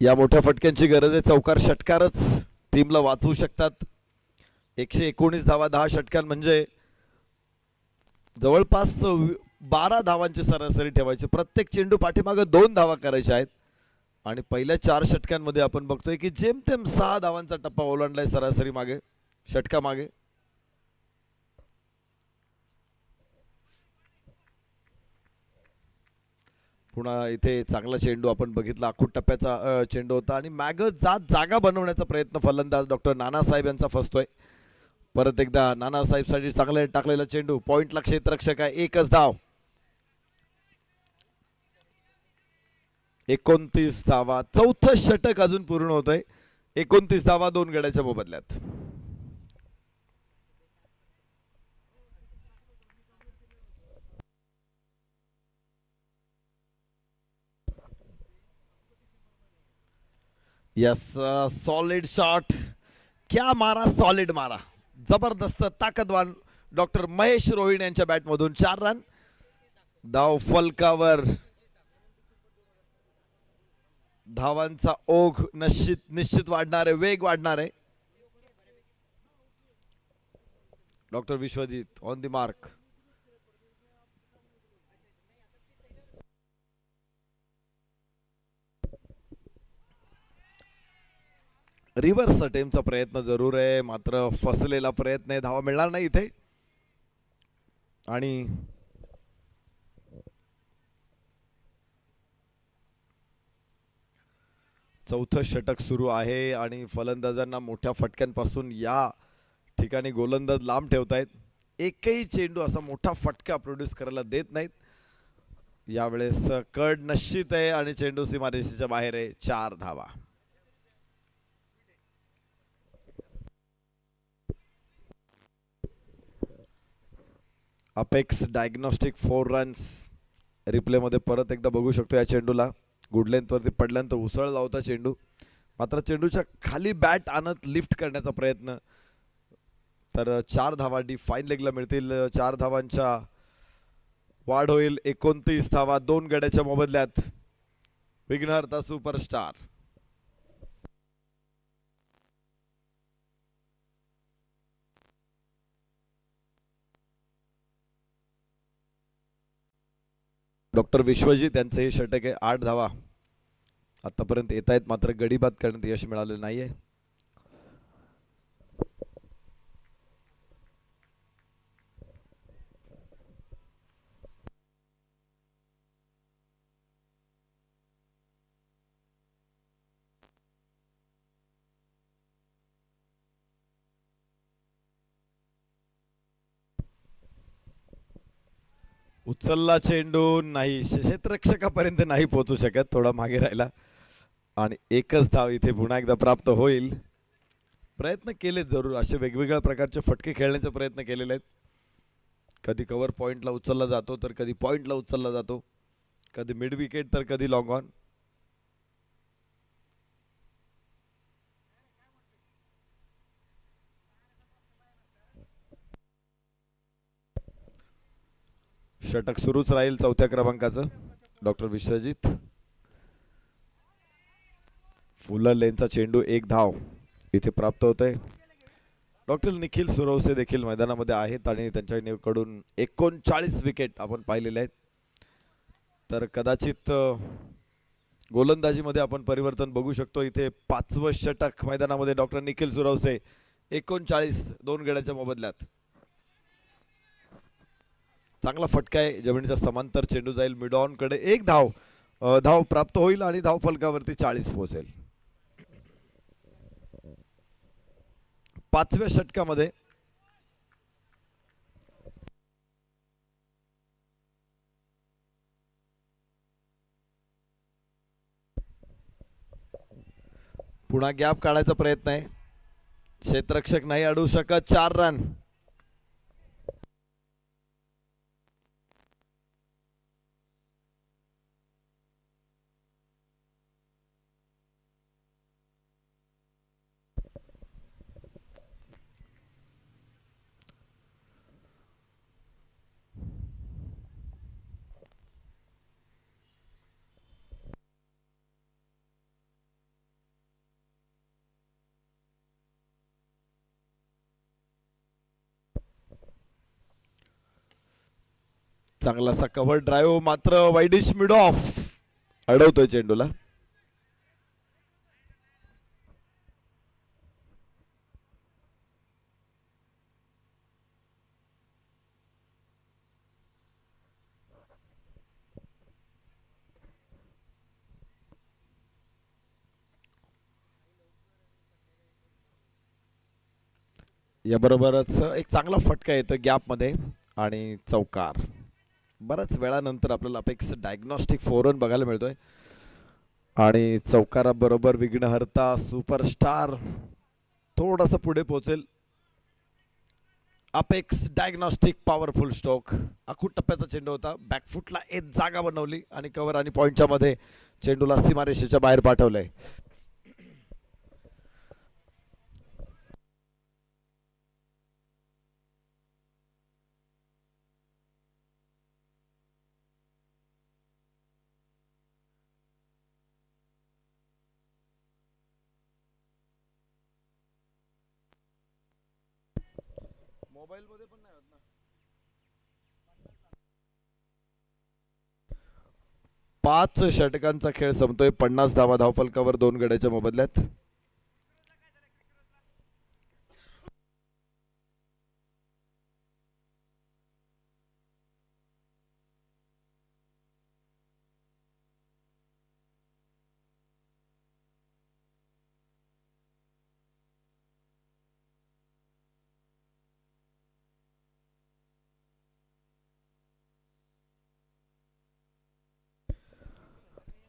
या मोठ्या फटक्यांची गरज आहे. चौकार षटकारच टीमला वाचवू शकतात. 119 धावा 10 षटकां म्हणजे जवळपास 12 धावांची सरासरी ठेवायची. प्रत्येक चेंडू पाठीमागे 2 धावा करायच्या आहेत आणि पहिल्या 4 षटकांमध्ये आपण बघतोय की जेमतेम 6 धावांचा टप्पा ओलांडलाय सरासरी मागे, षटका मागे. पुन्हा इथे चांगला चेंडू आपण बघितला. आखूड टप्प्याचा चेंडू होता आणि मॅग जागा बनवण्याचा प्रयत्न फलंदाज डॉक्टर नानासाहेब यांचा फसतोय. परत एकदा नानासाहेब साठी चांगला टाकलेला चेंडू. पॉइंटला क्षेत्ररक्षक आहे. 1च धाव. 29 धावा. चौथं षटक अजून पूर्ण होत आहे. 29 धावा 2 गड्याच्या मोबदल्यात. Yes, solid shot. क्या मारा, सॉलिड मारा. जबरदस्त ताकदवान डॉक्टर महेश रोहिण यांच्या बॅटमधून 4 रन. धाव फलकावर. धावांचा ओघ निश्चित वाढणार आहे, वेग वाढणार आहे. Doctor Vishwajit on the mark. Reverse अटेम्पचा प्रयत्न जरूर आहे, मात्र फसलेला प्रयत्न आहे. धावा मिळणार नाही इथे. आणि चौथं षटक सुरू आहे आणि फलंदाजांना मोठ्या फटक्यांपासून या ठिकाणी गोलंदाज लांब ठेवतायत. एकही चेंडू असा मोठा फटका प्रोड्यूस करायला देत नाहीत. यावेळेस कड निश्चित आहे आणि चेंडू सीमारेषेच्या बाहेर आहे. 4 धावा. Apex diagnostic 4 runs. रिप्ले मध्ये परत एकदा बघू शकतो या चेंडूला. गुड लेंथ वरती पडल्यानंतर उसळला होता चेंडू, मात्र चेंडूच्या खाली बॅट आणत लिफ्ट करण्याचा प्रयत्न. तर 4 धावा डिफाईन लेगला मिळतील. 4 धावांच्या वाढ होईल. 29 धावा 2 गड्याच्या मोबदल्यात. विघ्नहर्ता सुपरस्टार. डॉक्टर विश्वजित यांचं हे षटक आहे. 8 धावा आतापर्यंत येत आहेत, मात्र गडीबाद करण्यात यश मिळालेलं नाहीये. उचलला चेंडू नाही, क्षेत्ररक्षकापर्यंत नाही पोहोचू शकत, थोडा मागे राहिला. आणि एकच धाव इथे पुन्हा एकदा प्राप्त होईल. प्रयत्न केले जरूर, असे वेगवेगळ्या प्रकारचे फटके खेळण्याचे प्रयत्न केलेले आहेत. कधी कव्हर पॉइंटला उचलला जातो, तर कधी पॉइंटला उचलला जातो, कधी मिड विकेट तर कधी लॉंग ऑन. षटक सुरूच राहील 4थ्या क्रमांकाचं. डॉक्टर विश्वजित. फुलर लेनचा चेंडू, 1 धाव इथे प्राप्त होतोय. डॉक्टर निखिल सुरवसे देखील मैदानामध्ये आहेत आणि त्यांच्याकडून 39 विकेट आपण पाहिलेले आहेत. तर कदाचित गोलंदाजीमध्ये आपण परिवर्तन बघू शकतो. इथे 5वं षटक मैदानामध्ये डॉक्टर निखिल सुरवसे. 39 2 गड्याच्या मोबदल्यात. चांगला फटका आहे, जमिनीचा समांतर चेंडू जाईल मिड ऑन कडे. 1 धाव प्राप्त होईल आणि धाव फलकावरती 40 पोहोचेल. 5व्या षटकामध्ये पुन्हा गॅप काढायचा प्रयत्न आहे. क्षेत्ररक्षक नाही अडवू शकत. 4 रन. चांगलासा कव्हर ड्राईव्ह, मात्र वाईडिश मिड ऑफ अडवतोय चेंडूला. याबरोबरच एक चांगला फटका येतो गॅप मध्ये आणि चौकार. बऱ्याच वेळानंतर आपल्याला अपेक्स डायग्नोस्टिक 4 रन बघायला मिळतोय आणि चौकाराबरोबर विघ्नहर्ता सुपरस्टार थोडासा पुढे पोहोचेल. Apex Diagnostic powerful stroke. आखूड टप्प्याचा चेंडू होता, बॅकफुटला एक जागा बनवली आणि कव्हर आणि पॉइंटच्या मध्ये चेंडूला सीमारेषेच्या बाहेर पाठवलंय. पाच षटकांचा खेळ संपतोय. 50 धावा धावफलकावर 2 गड्याच्या मोबदल्यात.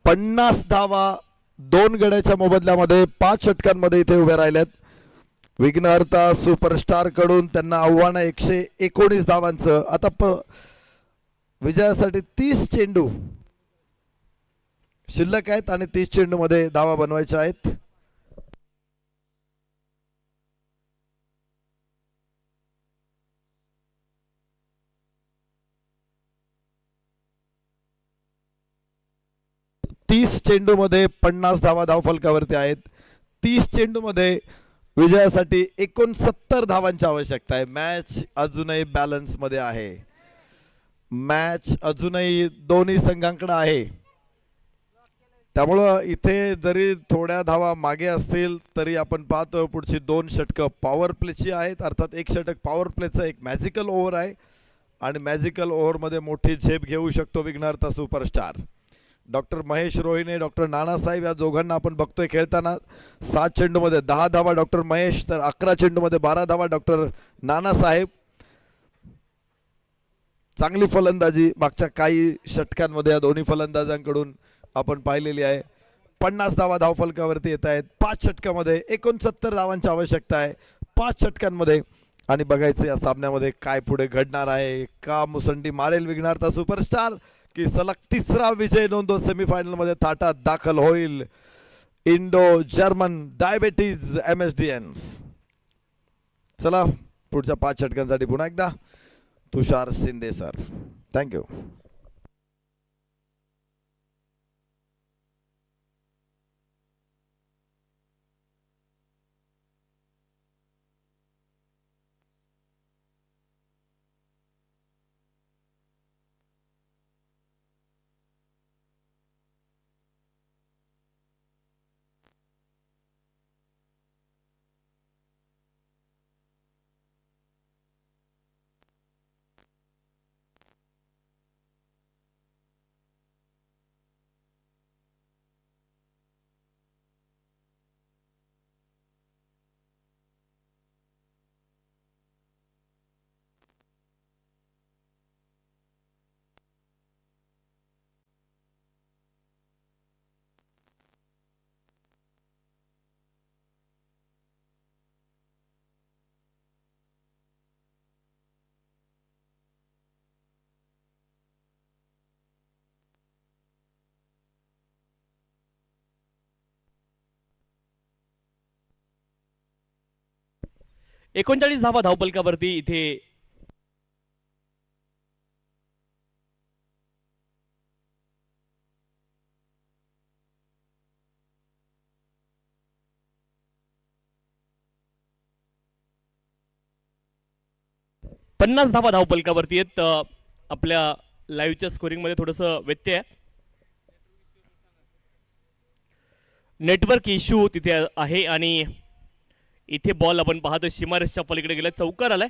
पन्नास धावा 2 गड्याच्या मोबदल्यामध्ये 5 षटकांमध्ये इथे उभे राहिलेत. विघ्नहर्ता सुपरस्टार कडून त्यांना आव्हान 119 धावांचं. आता विजयासाठी 30 चेंडू शिल्लक आहेत आणि 30 चेंडू मध्ये धावा बनवायच्या आहेत. तीस चेंडू मध्ये 50 धावा धावफलकावरती आहेत. 30 चेंडू मध्ये विजयासाठी 69 धावांची आवश्यकता आहे. मॅच अजूनही बॅलन्स मध्ये आहे. मॅच अजूनही दोन्ही संघांकडे आहे. त्यामुळं इथे जरी थोड्या धावा मागे असतील तरी आपण पाहतो पुढची 2 षटकं पॉवर प्लेची आहेत. अर्थात एक षटक पॉवर प्लेचं एक मॅजिकल ओव्हर आहे आणि मॅजिकल ओव्हरमध्ये मोठी झेप घेऊ शकतो Vighnaharta superstar. Doctor Mahesh Rohine, doctor Nanasaheb या दोघांना आपण बघतोय खेळताना. 7 चेंडूमध्ये 10 धावा डॉक्टर महेश, तर 11 चेंडूमध्ये 12 धावा डॉक्टर नानासाहेब. चांगली फलंदाजी मागच्या काही षटकांमध्ये या दोन्ही फलंदाजांकडून आपण पाहिलेली आहे. 50 धावा धावफलकावरती येत आहेत. 5 षटकामध्ये 69 धावांची आवश्यकता आहे 5 षटकांमध्ये. आणि बघायचं या सामन्यामध्ये काय पुढे घडणार आहे. का मुसंडी मारेल विघ्नहर्ता सुपरस्टार की सलग 3रा विजय नोंदवत सेमीफायनल मध्ये थाटात दाखल होईल इंडो जर्मन डायबेटीज MSDNs. चला पुढच्या 5 षटकांसाठी पुन्हा एकदा तुषार शिंदे सर. थँक्यू. एकोणचाळीस धावा धावपलकावरती इथे पन्नास धावा धावपलकावरती आहेत. आपल्या लाईव्हच्या स्कोरिंग मध्ये थोडस व्यत्यय आहे. नेटवर्क इश्यू तिथे आहे आणि इथे बॉल आपण पाहतोय सीमारेषच्या पलीकडे गेला, चौकार आलाय.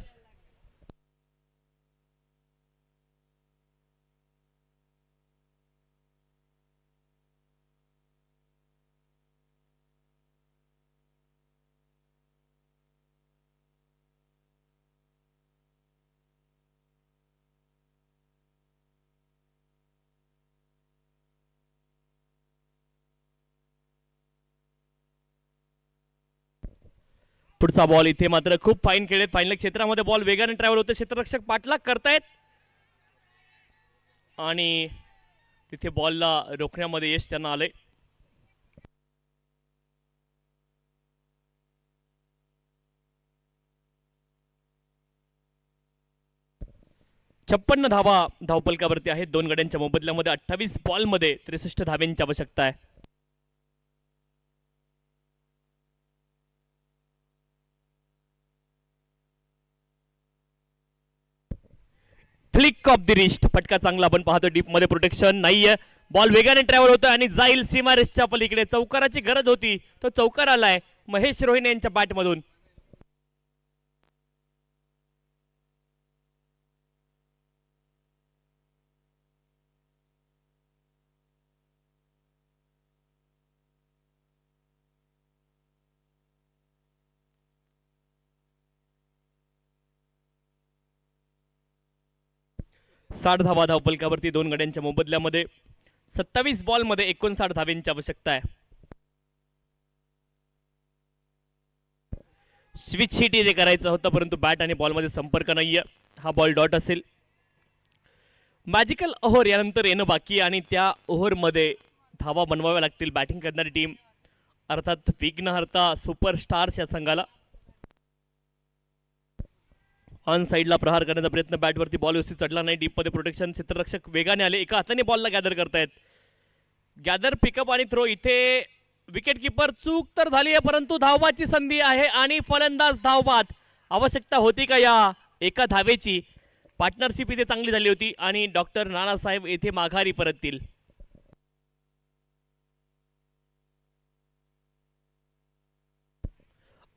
पुढचा बॉल इथे मात्र खूप फाईन खेळत. फाईनल क्षेत्रामध्ये बॉल वेगाने ट्रॅव्हल होते. क्षेत्ररक्षक पाठलाग करतायत आणि तिथे बॉलला रोखण्यामध्ये यश त्यांना आलंय. छप्पन्न धावा धावपलकावरती आहेत. 2 गड्यांच्या मोबदल्यामध्ये 28 बॉलमध्ये 63 धाव्यांची आवश्यकता आहे. फ्लिक ऑफ द रिस्ट, फटका चांगला आपण पाहतो, डीप मध्ये प्रोटेक्शन नाहीये, बॉल वेगाने ट्रॅव्हल होतोय आणि जाईल सीमा रेषच्या पलीकडे. चौकाराची गरज होती, तो चौकार आलाय महेश रोहिणे यांच्या बॅट मधून. साठ धावा धावफलकावरती 2 गड्यांच्या मोबदल्यामध्ये. 27 बॉल मध्ये 59 धावांची आवश्यकता आहे. स्विच हिट इथे करायचं होतं परंतु बॅट आणि बॉल मध्ये संपर्क नाहीये. हा बॉल डॉट असेल. मॅजिकल ओव्हर यानंतर येणं बाकी आणि त्या ओव्हर मध्ये धावा बनवाव्या लागतील बॅटिंग करणारी टीम, अर्थात विघ्नहर्ता सुपरस्टार्स या संघाला. ऑन साइडला प्रहार करण्याचा प्रयत्न, बॅटवरती बॉल व्यवस्थित चढला नाही, डीप मध्ये प्रोटेक्शन, क्षेत्ररक्षक वेगाने आले, एका हाताने बॉलला गॅदर करतायत. गॅदर पिकअप आणि थ्रो, इथे विकेट किपर चूक तर झाली आहे परंतु धावबाची संधी आहे आणि फलंदाज धावबाद. आवश्यकता होती का या एका धावेची? पार्टनरशिप इथे चांगली झाली होती आणि डॉक्टर नानासाहेब येथे माघारी परततील.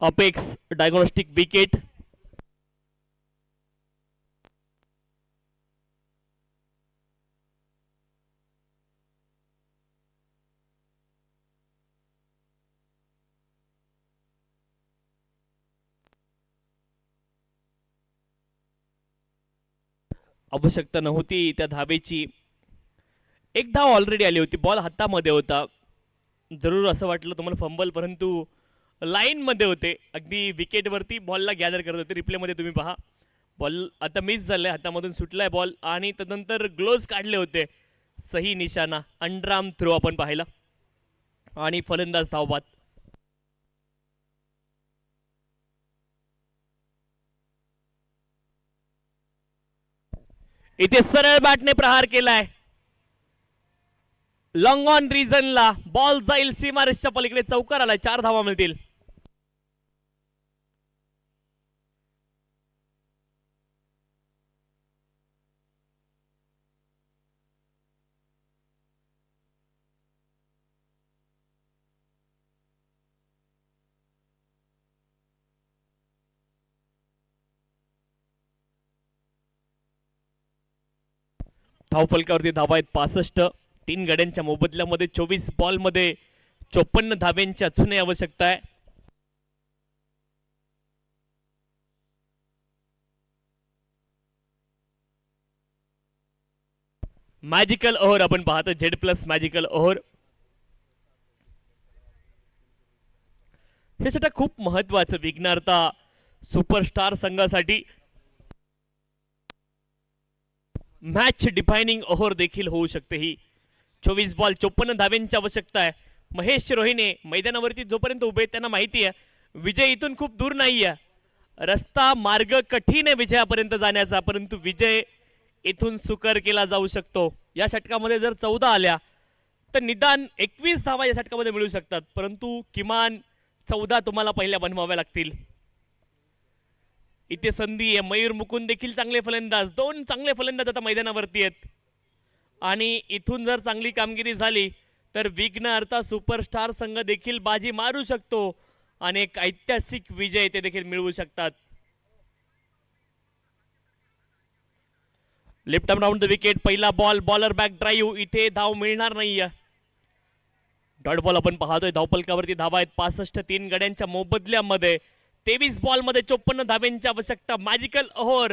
Apex diagnostic wicket. आवश्यकता नव्हती त्या धावेची. एक धाव ऑलरेडी आली होती, बॉल हातामध्ये होता. जरूर असं वाटलं तुम्हाला फंबल, परंतु लाईन मध्ये होते, अगदी विकेटवरती बॉलला गॅदर करत होते. रिप्लेमध्ये तुम्ही पहा, बॉल आता मिस झालाय, हातामधून सुटलाय बॉल आणि त्यानंतर ग्लोव्ज काढले होते. सही निशाणा, अंडरआर्म थ्रो आपण पाहिला आणि फलंदाज धावबाद. इथे सरळ बॅटने प्रहार केलाय, लॉंग ऑन रिजनला बॉल जाईल सीमारेषच्या पलीकडे, चौकार आलाय, 4 धावा मिळतील. धावफलकावरती धावा आहेत 65. 3 गड्यांच्या मोबदल्यामध्ये 24 बॉल मध्ये 54 धाव्यांची अजूनही आवश्यकता आहे. मॅजिकल ओव्हर आपण पाहतो, Z+ मॅजिकल ओव्हर. हे षटक खूप महत्वाचं विघ्नहर्ता सुपरस्टार संघासाठी. मॅच डिफायनिंग ओव्हर देखील होऊ शकते ही. 24 बॉल 54 धाव्यांची आवश्यकता आहे. महेश रोहिणे मैदानावरती जोपर्यंत उभे त्यांना माहिती आहे विजय इथून खूप दूर नाहीये. रस्ता मार्ग कठीण आहे विजयापर्यंत जाण्याचा, परंतु विजय इथून सुकर केला जाऊ शकतो. या षटकामध्ये जर 14 आल्या तर निदान 21 धावा या षटकामध्ये मिळू शकतात, परंतु किमान 14 तुम्हाला पहिल्या बनवाव्या लागतील. इथे संधी आहे. मयूर मुकुंद देखील चांगले फलंदाज, 2 चांगले फलंदाज आता मैदानावरती आहेत आणि इथून जर चांगली कामगिरी झाली तर विघ्नहर्ता सुपरस्टार संघ देखील बाजी मारू शकतो आणि एक ऐतिहासिक विजय ते देखील मिळवू शकतात. Left arm round the wicket, पहिला बॉल, बॉलर बॅक ड्राईव्ह, इथे धाव मिळणार नाहीये. डॉट बॉल आपण पाहतोय. धावफलकावरती धावा आहेत 65. 3 गड्यांच्या मोबदल्यामध्ये 23 बॉल मध्ये 54 धाव्यांची आवश्यकता. मॅजिकल ओव्हर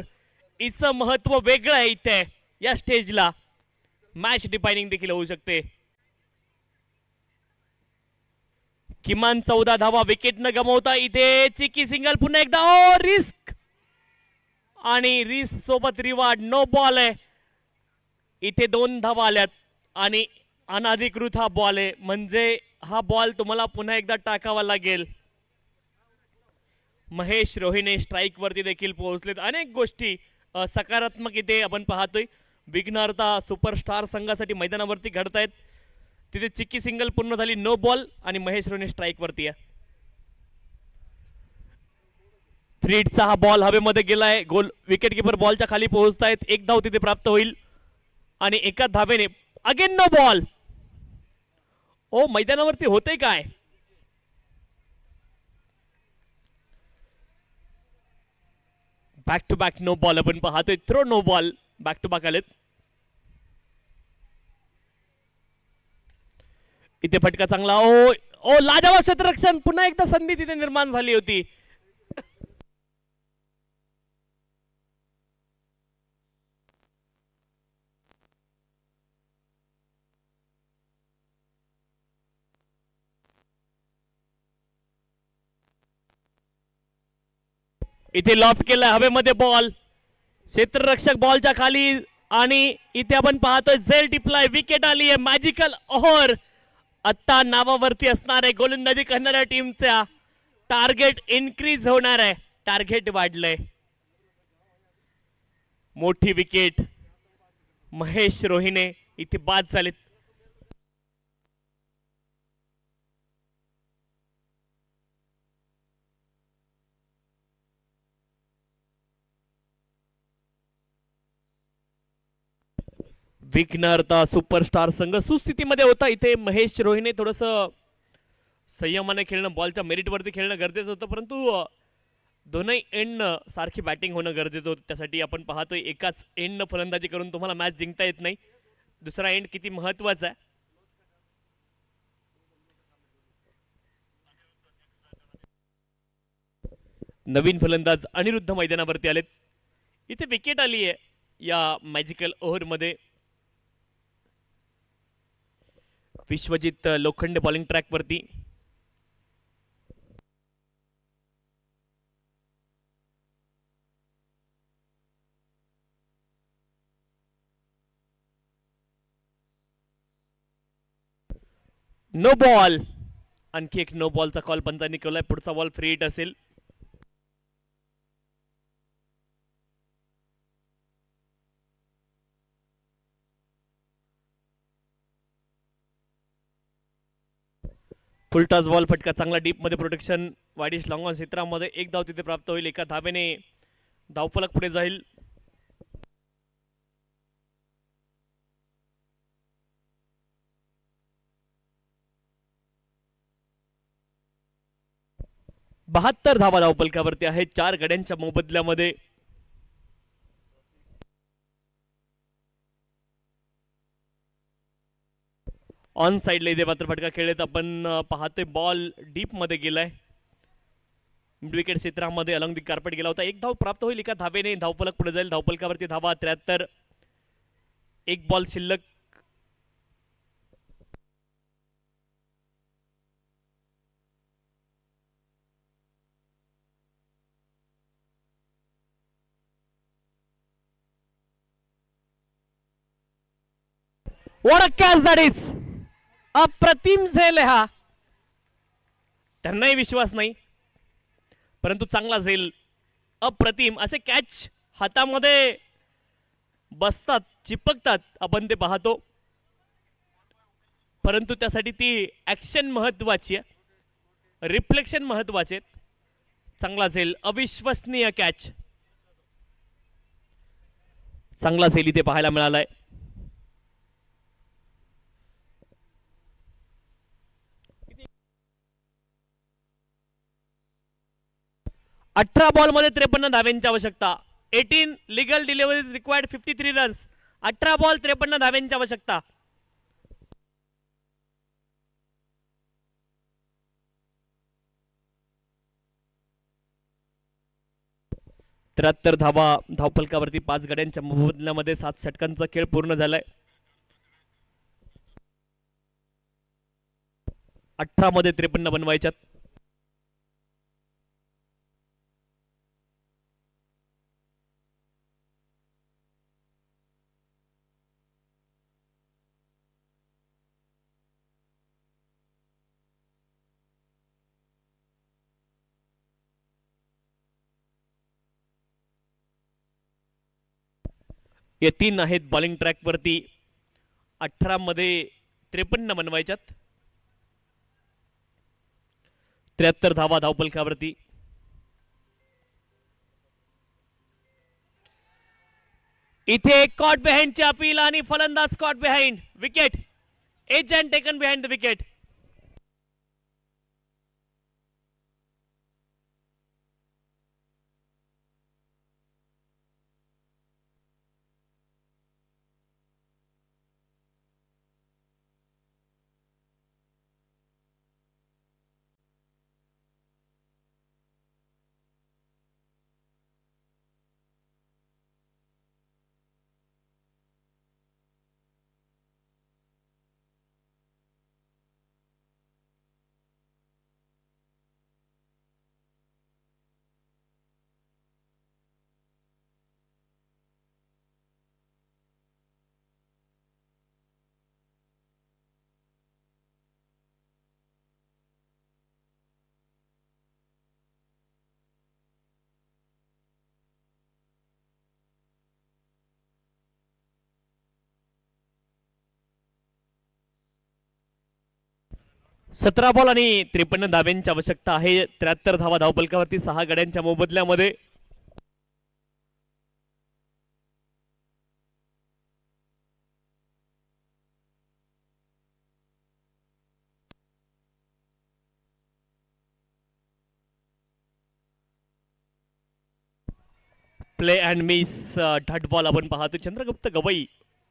इचं महत्व वेगळं आहे. इथे या स्टेजला मॅच डिफायनिंग देखील होऊ शकते. किमान 14 धावा विकेट न गमावता इथे चिकी सिंगल, पुन्हा एकदा ओ रिस्क आणि रिस्क सोबत रिवार्ड. नो बॉल आहे, इथे 2 धावा आल्यात आणि अनधिकृत हा बॉल आहे, म्हणजे हा बॉल तुम्हाला पुन्हा एकदा टाकावा लागेल. महेश रोहिणे स्ट्राइक वरती देखील पोहोचलेत. अनेक गोष्टी सकारात्मक इथे आपण पाहतोय विघ्नहर्ता सुपरस्टार संघासाठी मैदानावरती घडतायत. तिथे चिक्की सिंगल पूर्ण झाली, नो बॉल आणि महेश रोहिणे स्ट्राइक वरती आहे. फ्रीडचा हा बॉल हवेमध्ये गेलाय. गोल विकेट किपर बॉलच्या खाली पोहोचतायत. एक धाव तिथे प्राप्त होईल आणि एका धावेने अगेन नो बॉल. ओ मैदानावरती होते काय? Back to back no ball आपण पाहतोय. Throw no ball back to back आलेत. इथे फटका चांगला. ओ ओ लाजवाब क्षेत्ररक्षण. पुन्हा एकदा संधी तिथे निर्माण झाली होती. इथे लॉफ्ट केलाय हवेमध्ये बॉल. क्षेत्ररक्षक बॉलच्या खाली आणि इथे आपण पाहतोय झेल टिपलाय. विकेट आली आहे. मॅजिकल ओव्हर आता नावावरती असणार आहे. गोलंदाजी करणाऱ्या टीमचा टार्गेट इन्क्रीज होणार आहे. टार्गेट वाढलंय. मोठी विकेट महेश रोहिणे इथे बाद झालेत. विघ्नहर्ता सुपरस्टार संघ सुस्थितीमध्ये होता. इथे महेश रोहिणे थोडस संयमाने खेळणं, बॉलच्या मेरिटवरती खेळणं गरजेचं होतं, परंतु दोनही एंडनं सारखी बॅटिंग होणं गरजेचं होतं. त्यासाठी आपण पाहतोय एकाच एंडनं फलंदाजी करून तुम्हाला मॅच जिंकता येत नाही. दुसरा एंड किती महत्वाचा आहे. नवीन फलंदाज अनिरुद्ध मैदानावरती आलेत. इथे विकेट आली आहे या मॅजिकल ओव्हरमध्ये. विश्वजित लोखंडे बॉलिंग ट्रॅक वरती. No ball. आणखी एक नो बॉलचा कॉल पंचांनी केलाय. पुढचा बॉल फ्री हिट असेल. फुलटॉस बॉल फटका चांगला डीप मध्ये. प्रोटेक्शन वाईडिश लॉंग ऑन क्षेत्रामध्ये. एक धाव तिथे प्राप्त होईल. एका धावेने धावफलक पुढे जाईल. बहात्तर धावा धावफलकावरती आहे 4 गड्यांच्या मोबदल्यामध्ये. ऑन साइडला इथे मात्र फटका खेळलेत. आपण पाहतोय बॉल डीप मध्ये गेलाय. मिड विकेट क्षेत्रामध्ये अलॉंग दी कार्पेट गेला होता. एक धाव प्राप्त होईल. एका धावेने धावफलक पुढे जाईल. धावफलकावरती धावा 73. एक बॉल शिल्लक. What a catch that is! अप्रतिम झेल आहे हा. त्यांनाही विश्वास नाही, परंतु चांगला झेल. अप्रतिम असे कॅच हातामध्ये बसतात, चिपकतात, आपण ते पाहतो. परंतु त्यासाठी ती ऍक्शन महत्वाची आहे, रिफ्लेक्शन महत्वाचे आहेत. चांगला झेल, अविश्वसनीय कॅच. चांगला झेल इथे पाहायला मिळालाय. 18 बॉल मध्ये 53 धाव्यांची आवश्यकता. 18 legal delivery required 53 runs. 18 ball 53 धाव्यांची आवश्यकता. त्र्याहत्तर धावा धावफलकावरती 5 गड्यांच्या मोबदल्यामध्ये 7 षटकांचा खेळ पूर्ण झालाय. 18 मध्ये 53 बनवायच्यात. या 3 आहेत बॉलिंग ट्रॅक वरती. 18 मध्ये 53 बनवायच्यात. 73 धावा धावफलकावरती. इथे कॉट बिहाइंडची अपील आणि फलंदाज caught behind wicket. Edge and taken behind the wicket. सतरा बॉल आणि 53 धाब्यांची आवश्यकता आहे. 73 धावा धावपलकावरती 6 गड्यांच्या मोबदल्यामध्ये. Play and miss dot ball आपण पाहतो. चंद्रगुप्त गवई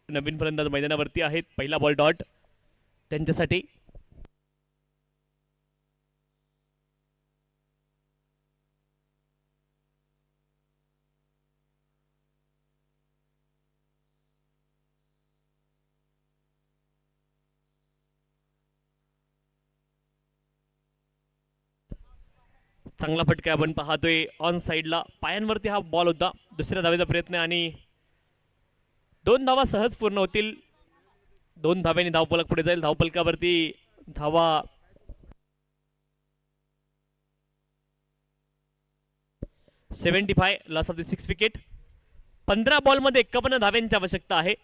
नवीन फलंदाज मैदानावरती आहेत. पहिला बॉल डॉट त्यांच्यासाठी. चांगला फटका आपण पाहतोय ऑन साइडला. पायांवरती हा बॉल होता. दुसऱ्या धावेचा प्रयत्न आणि 2 धावा सहज पूर्ण होतील. 2 धाव्यांनी धावपलक पुढे जाईल. धावपलकावरती धावा 75 loss of the 6 wicket. 15 ball मध्ये 51 धाव्यांची आवश्यकता आहे.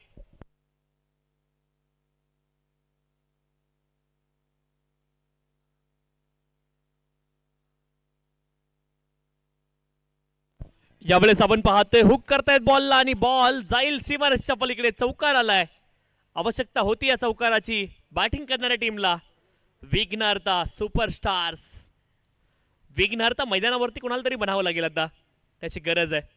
यावेळेस आपण पाहतोय हुक करतायत बॉलला आणि बॉल जाईल सीमारेषेच्या पलीकडे. चौकार आलाय. आवश्यकता होती या चौकाराची बॅटिंग करणाऱ्या टीमला. विघ्नहर्ता सुपरस्टार्स. विघ्नहर्ता मैदानावरती कोणाला तरी बनावं लागेल आता. त्याची गरज आहे.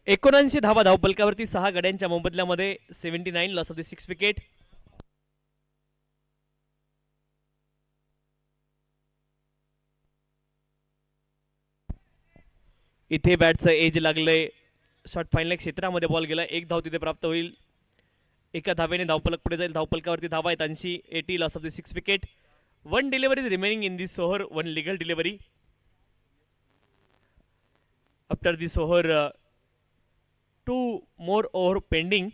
एकोणऐंशी धावा धावपलकावरती 6 गड्यांच्या मोबदल्यामध्ये. 79 लॉस ऑफ द 6 विकेट. इथे बॅटचं एज लागलंय. शॉर्ट फाईनल क्षेत्रामध्ये बॉल गेला. 1 धाव तिथे प्राप्त होईल. एका धावेने धावपलक पुढे जाईल. धावपलकावरती धावा आहेत 80. 80 loss of the 6 wicket. 1 delivery remaining in this over. 1 legal delivery after this over. 2 more over pending.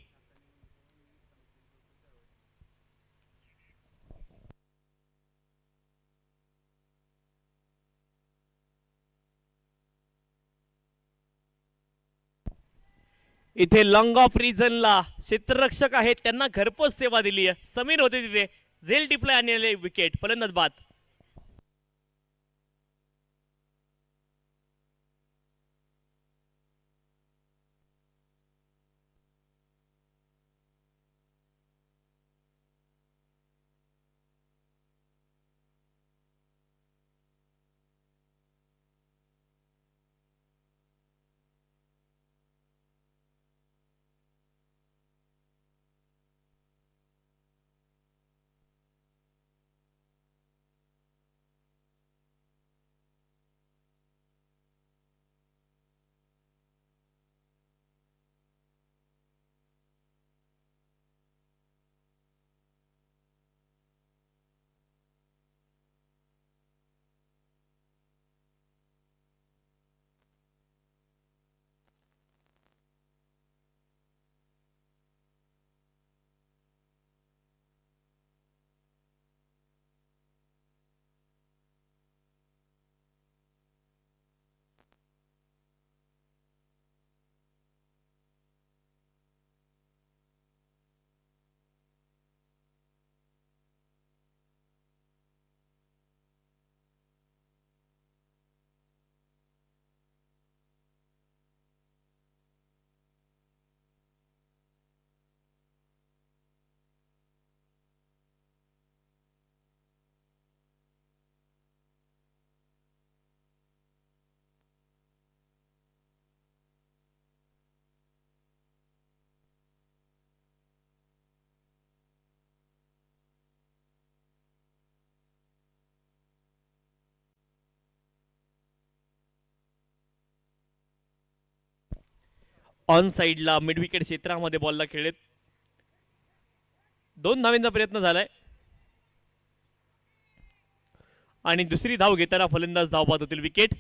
इथे लॉंग ऑफ रिजनला क्षेत्ररक्षक आहेत. त्यांना घरपोच सेवा दिली आहे. समीर होते तिथे. झेल टिपला आणि विकेट. फलंदाज बाद. ऑन साइडला मिड विकेट क्षेत्रामध्ये बॉलला खेळत 2 धावांचा प्रयत्न झालाय आणि दुसरी धाव घेताना फलंदाज धाव बाद होतील. Wicket.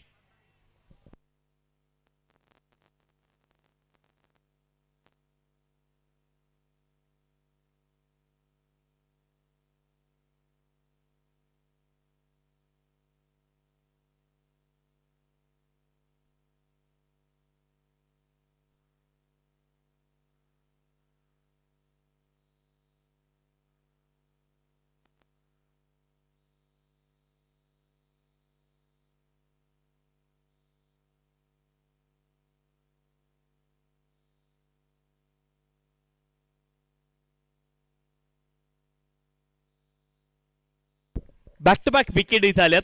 Back to back wicket इथे आल्यात.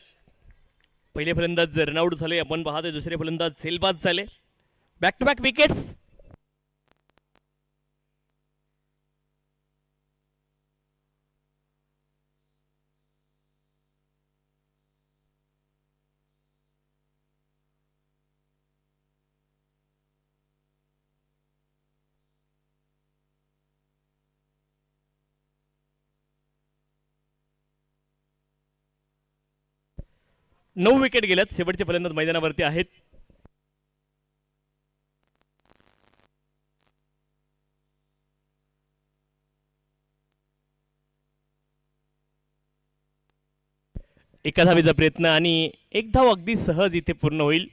पहिले फलंदाज रनआउट झाले आपण पाहतोय, दुसरे फलंदाज सेलबाद झाले. Back to back wickets. नऊ विकेट गेल्यात. शेवटचे फलंदाज मैदानावरती आहेत. एका धावेचा प्रयत्न आणि एक धाव अगदी सहज इथे पूर्ण होईल.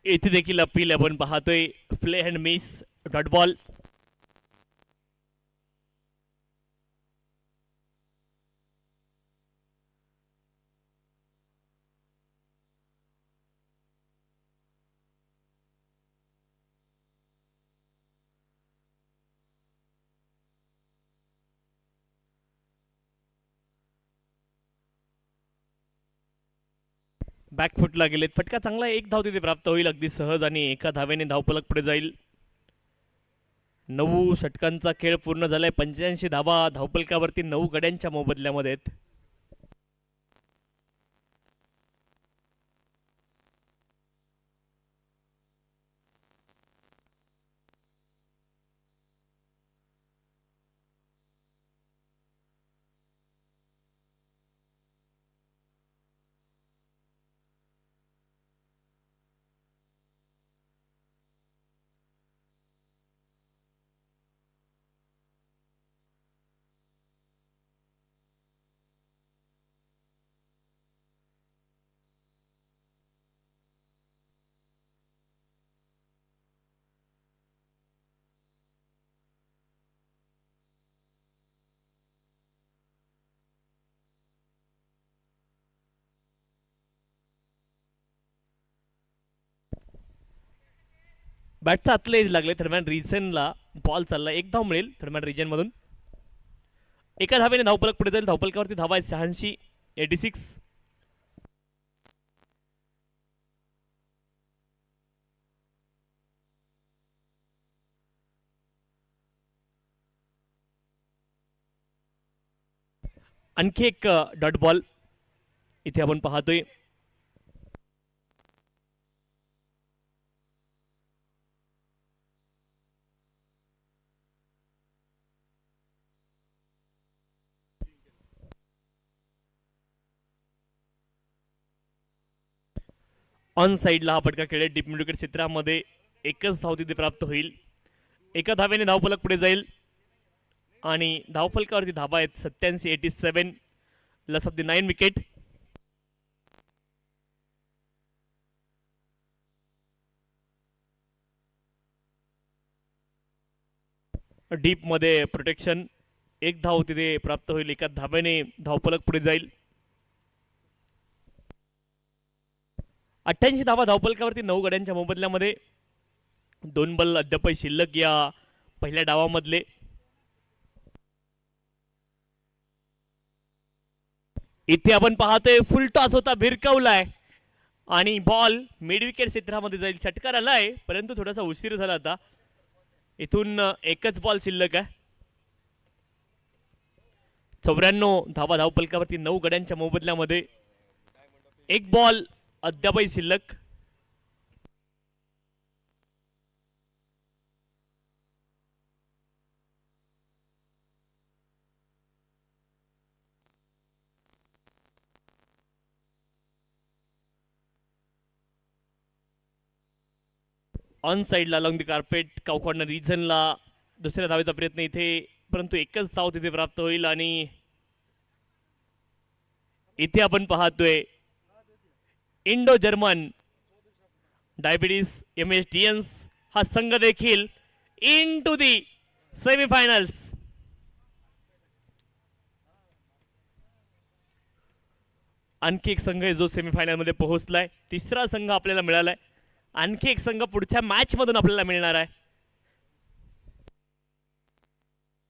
येथे देखील अपील आपण पाहतोय. Play and miss dot ball. बॅकफुटला गेलेत. फटका चांगला. एक धाव तिथे प्राप्त होईल अगदी सहज आणि एका धावेने धावफलक पुढे जाईल. 9 षटकांचा खेळ पूर्ण झालाय. 85 धावा धावफलकावरती 9 गड्यांच्या मोबदल्यामध्ये आहेत. बॅटचा आतलं एज लागले. थर्मॅन रिजनला बॉल चालला. एक धाव मिळेल थर्मॅन रिजन मधून. एका धावेने धावफलक पुढे जाईल. धावफलकावरती धावा आहे 86. 86. आणखी एक डॉट बॉल इथे आपण पाहतोय. ऑन साइडला हा फटका खेळेल. डीप मिड विकेट क्षेत्रामध्ये एकच धाव तिथे प्राप्त होईल. एका धावेने धावफलक पुढे जाईल आणि धावफलकावरती धावा आहेत 87. 87. Loss of the 9 wicket. Deep मध्ये प्रोटेक्शन. एक धाव तिथे प्राप्त होईल. एका धावेने धावफलक पुढे जाईल. 88 धावा धावफलकावरती 9 गड्यांच्या मोबदल्यामध्ये. 2 बल अद्याप शिल्लक या पहिल्या डावामधले. इथे आपण पाहतोय फुल टॉस होता, भिरकवलाय आणि बॉल मिड विकेट क्षेत्रामध्ये जाईल. षटकार आलाय परंतु थोडासा उशीर झाला आता. इथून एकच बॉल शिल्लक आहे. 94 धावा धावफलकावरती 9 गड्यांच्या मोबदल्यामध्ये एक बॉल अद्यापही शिल्लक. ऑन साइडला along the carpet cow corner रिजनला दुसऱ्या धावेचा प्रयत्न इथे, परंतु एकच धाव तिथे प्राप्त होईल. आणि इथे आपण पाहतोय इंडो जर्मन डायबिटीस MSDNs हा संघ देखील इन टू दी सेमीफायनल्स. आणखी एक संघ आहे जो सेमीफायनल मध्ये पोहोचलाय. तिसरा संघ आपल्याला मिळालाय. आणखी एक संघ पुढच्या मॅच मधून आपल्याला मिळणार आहे.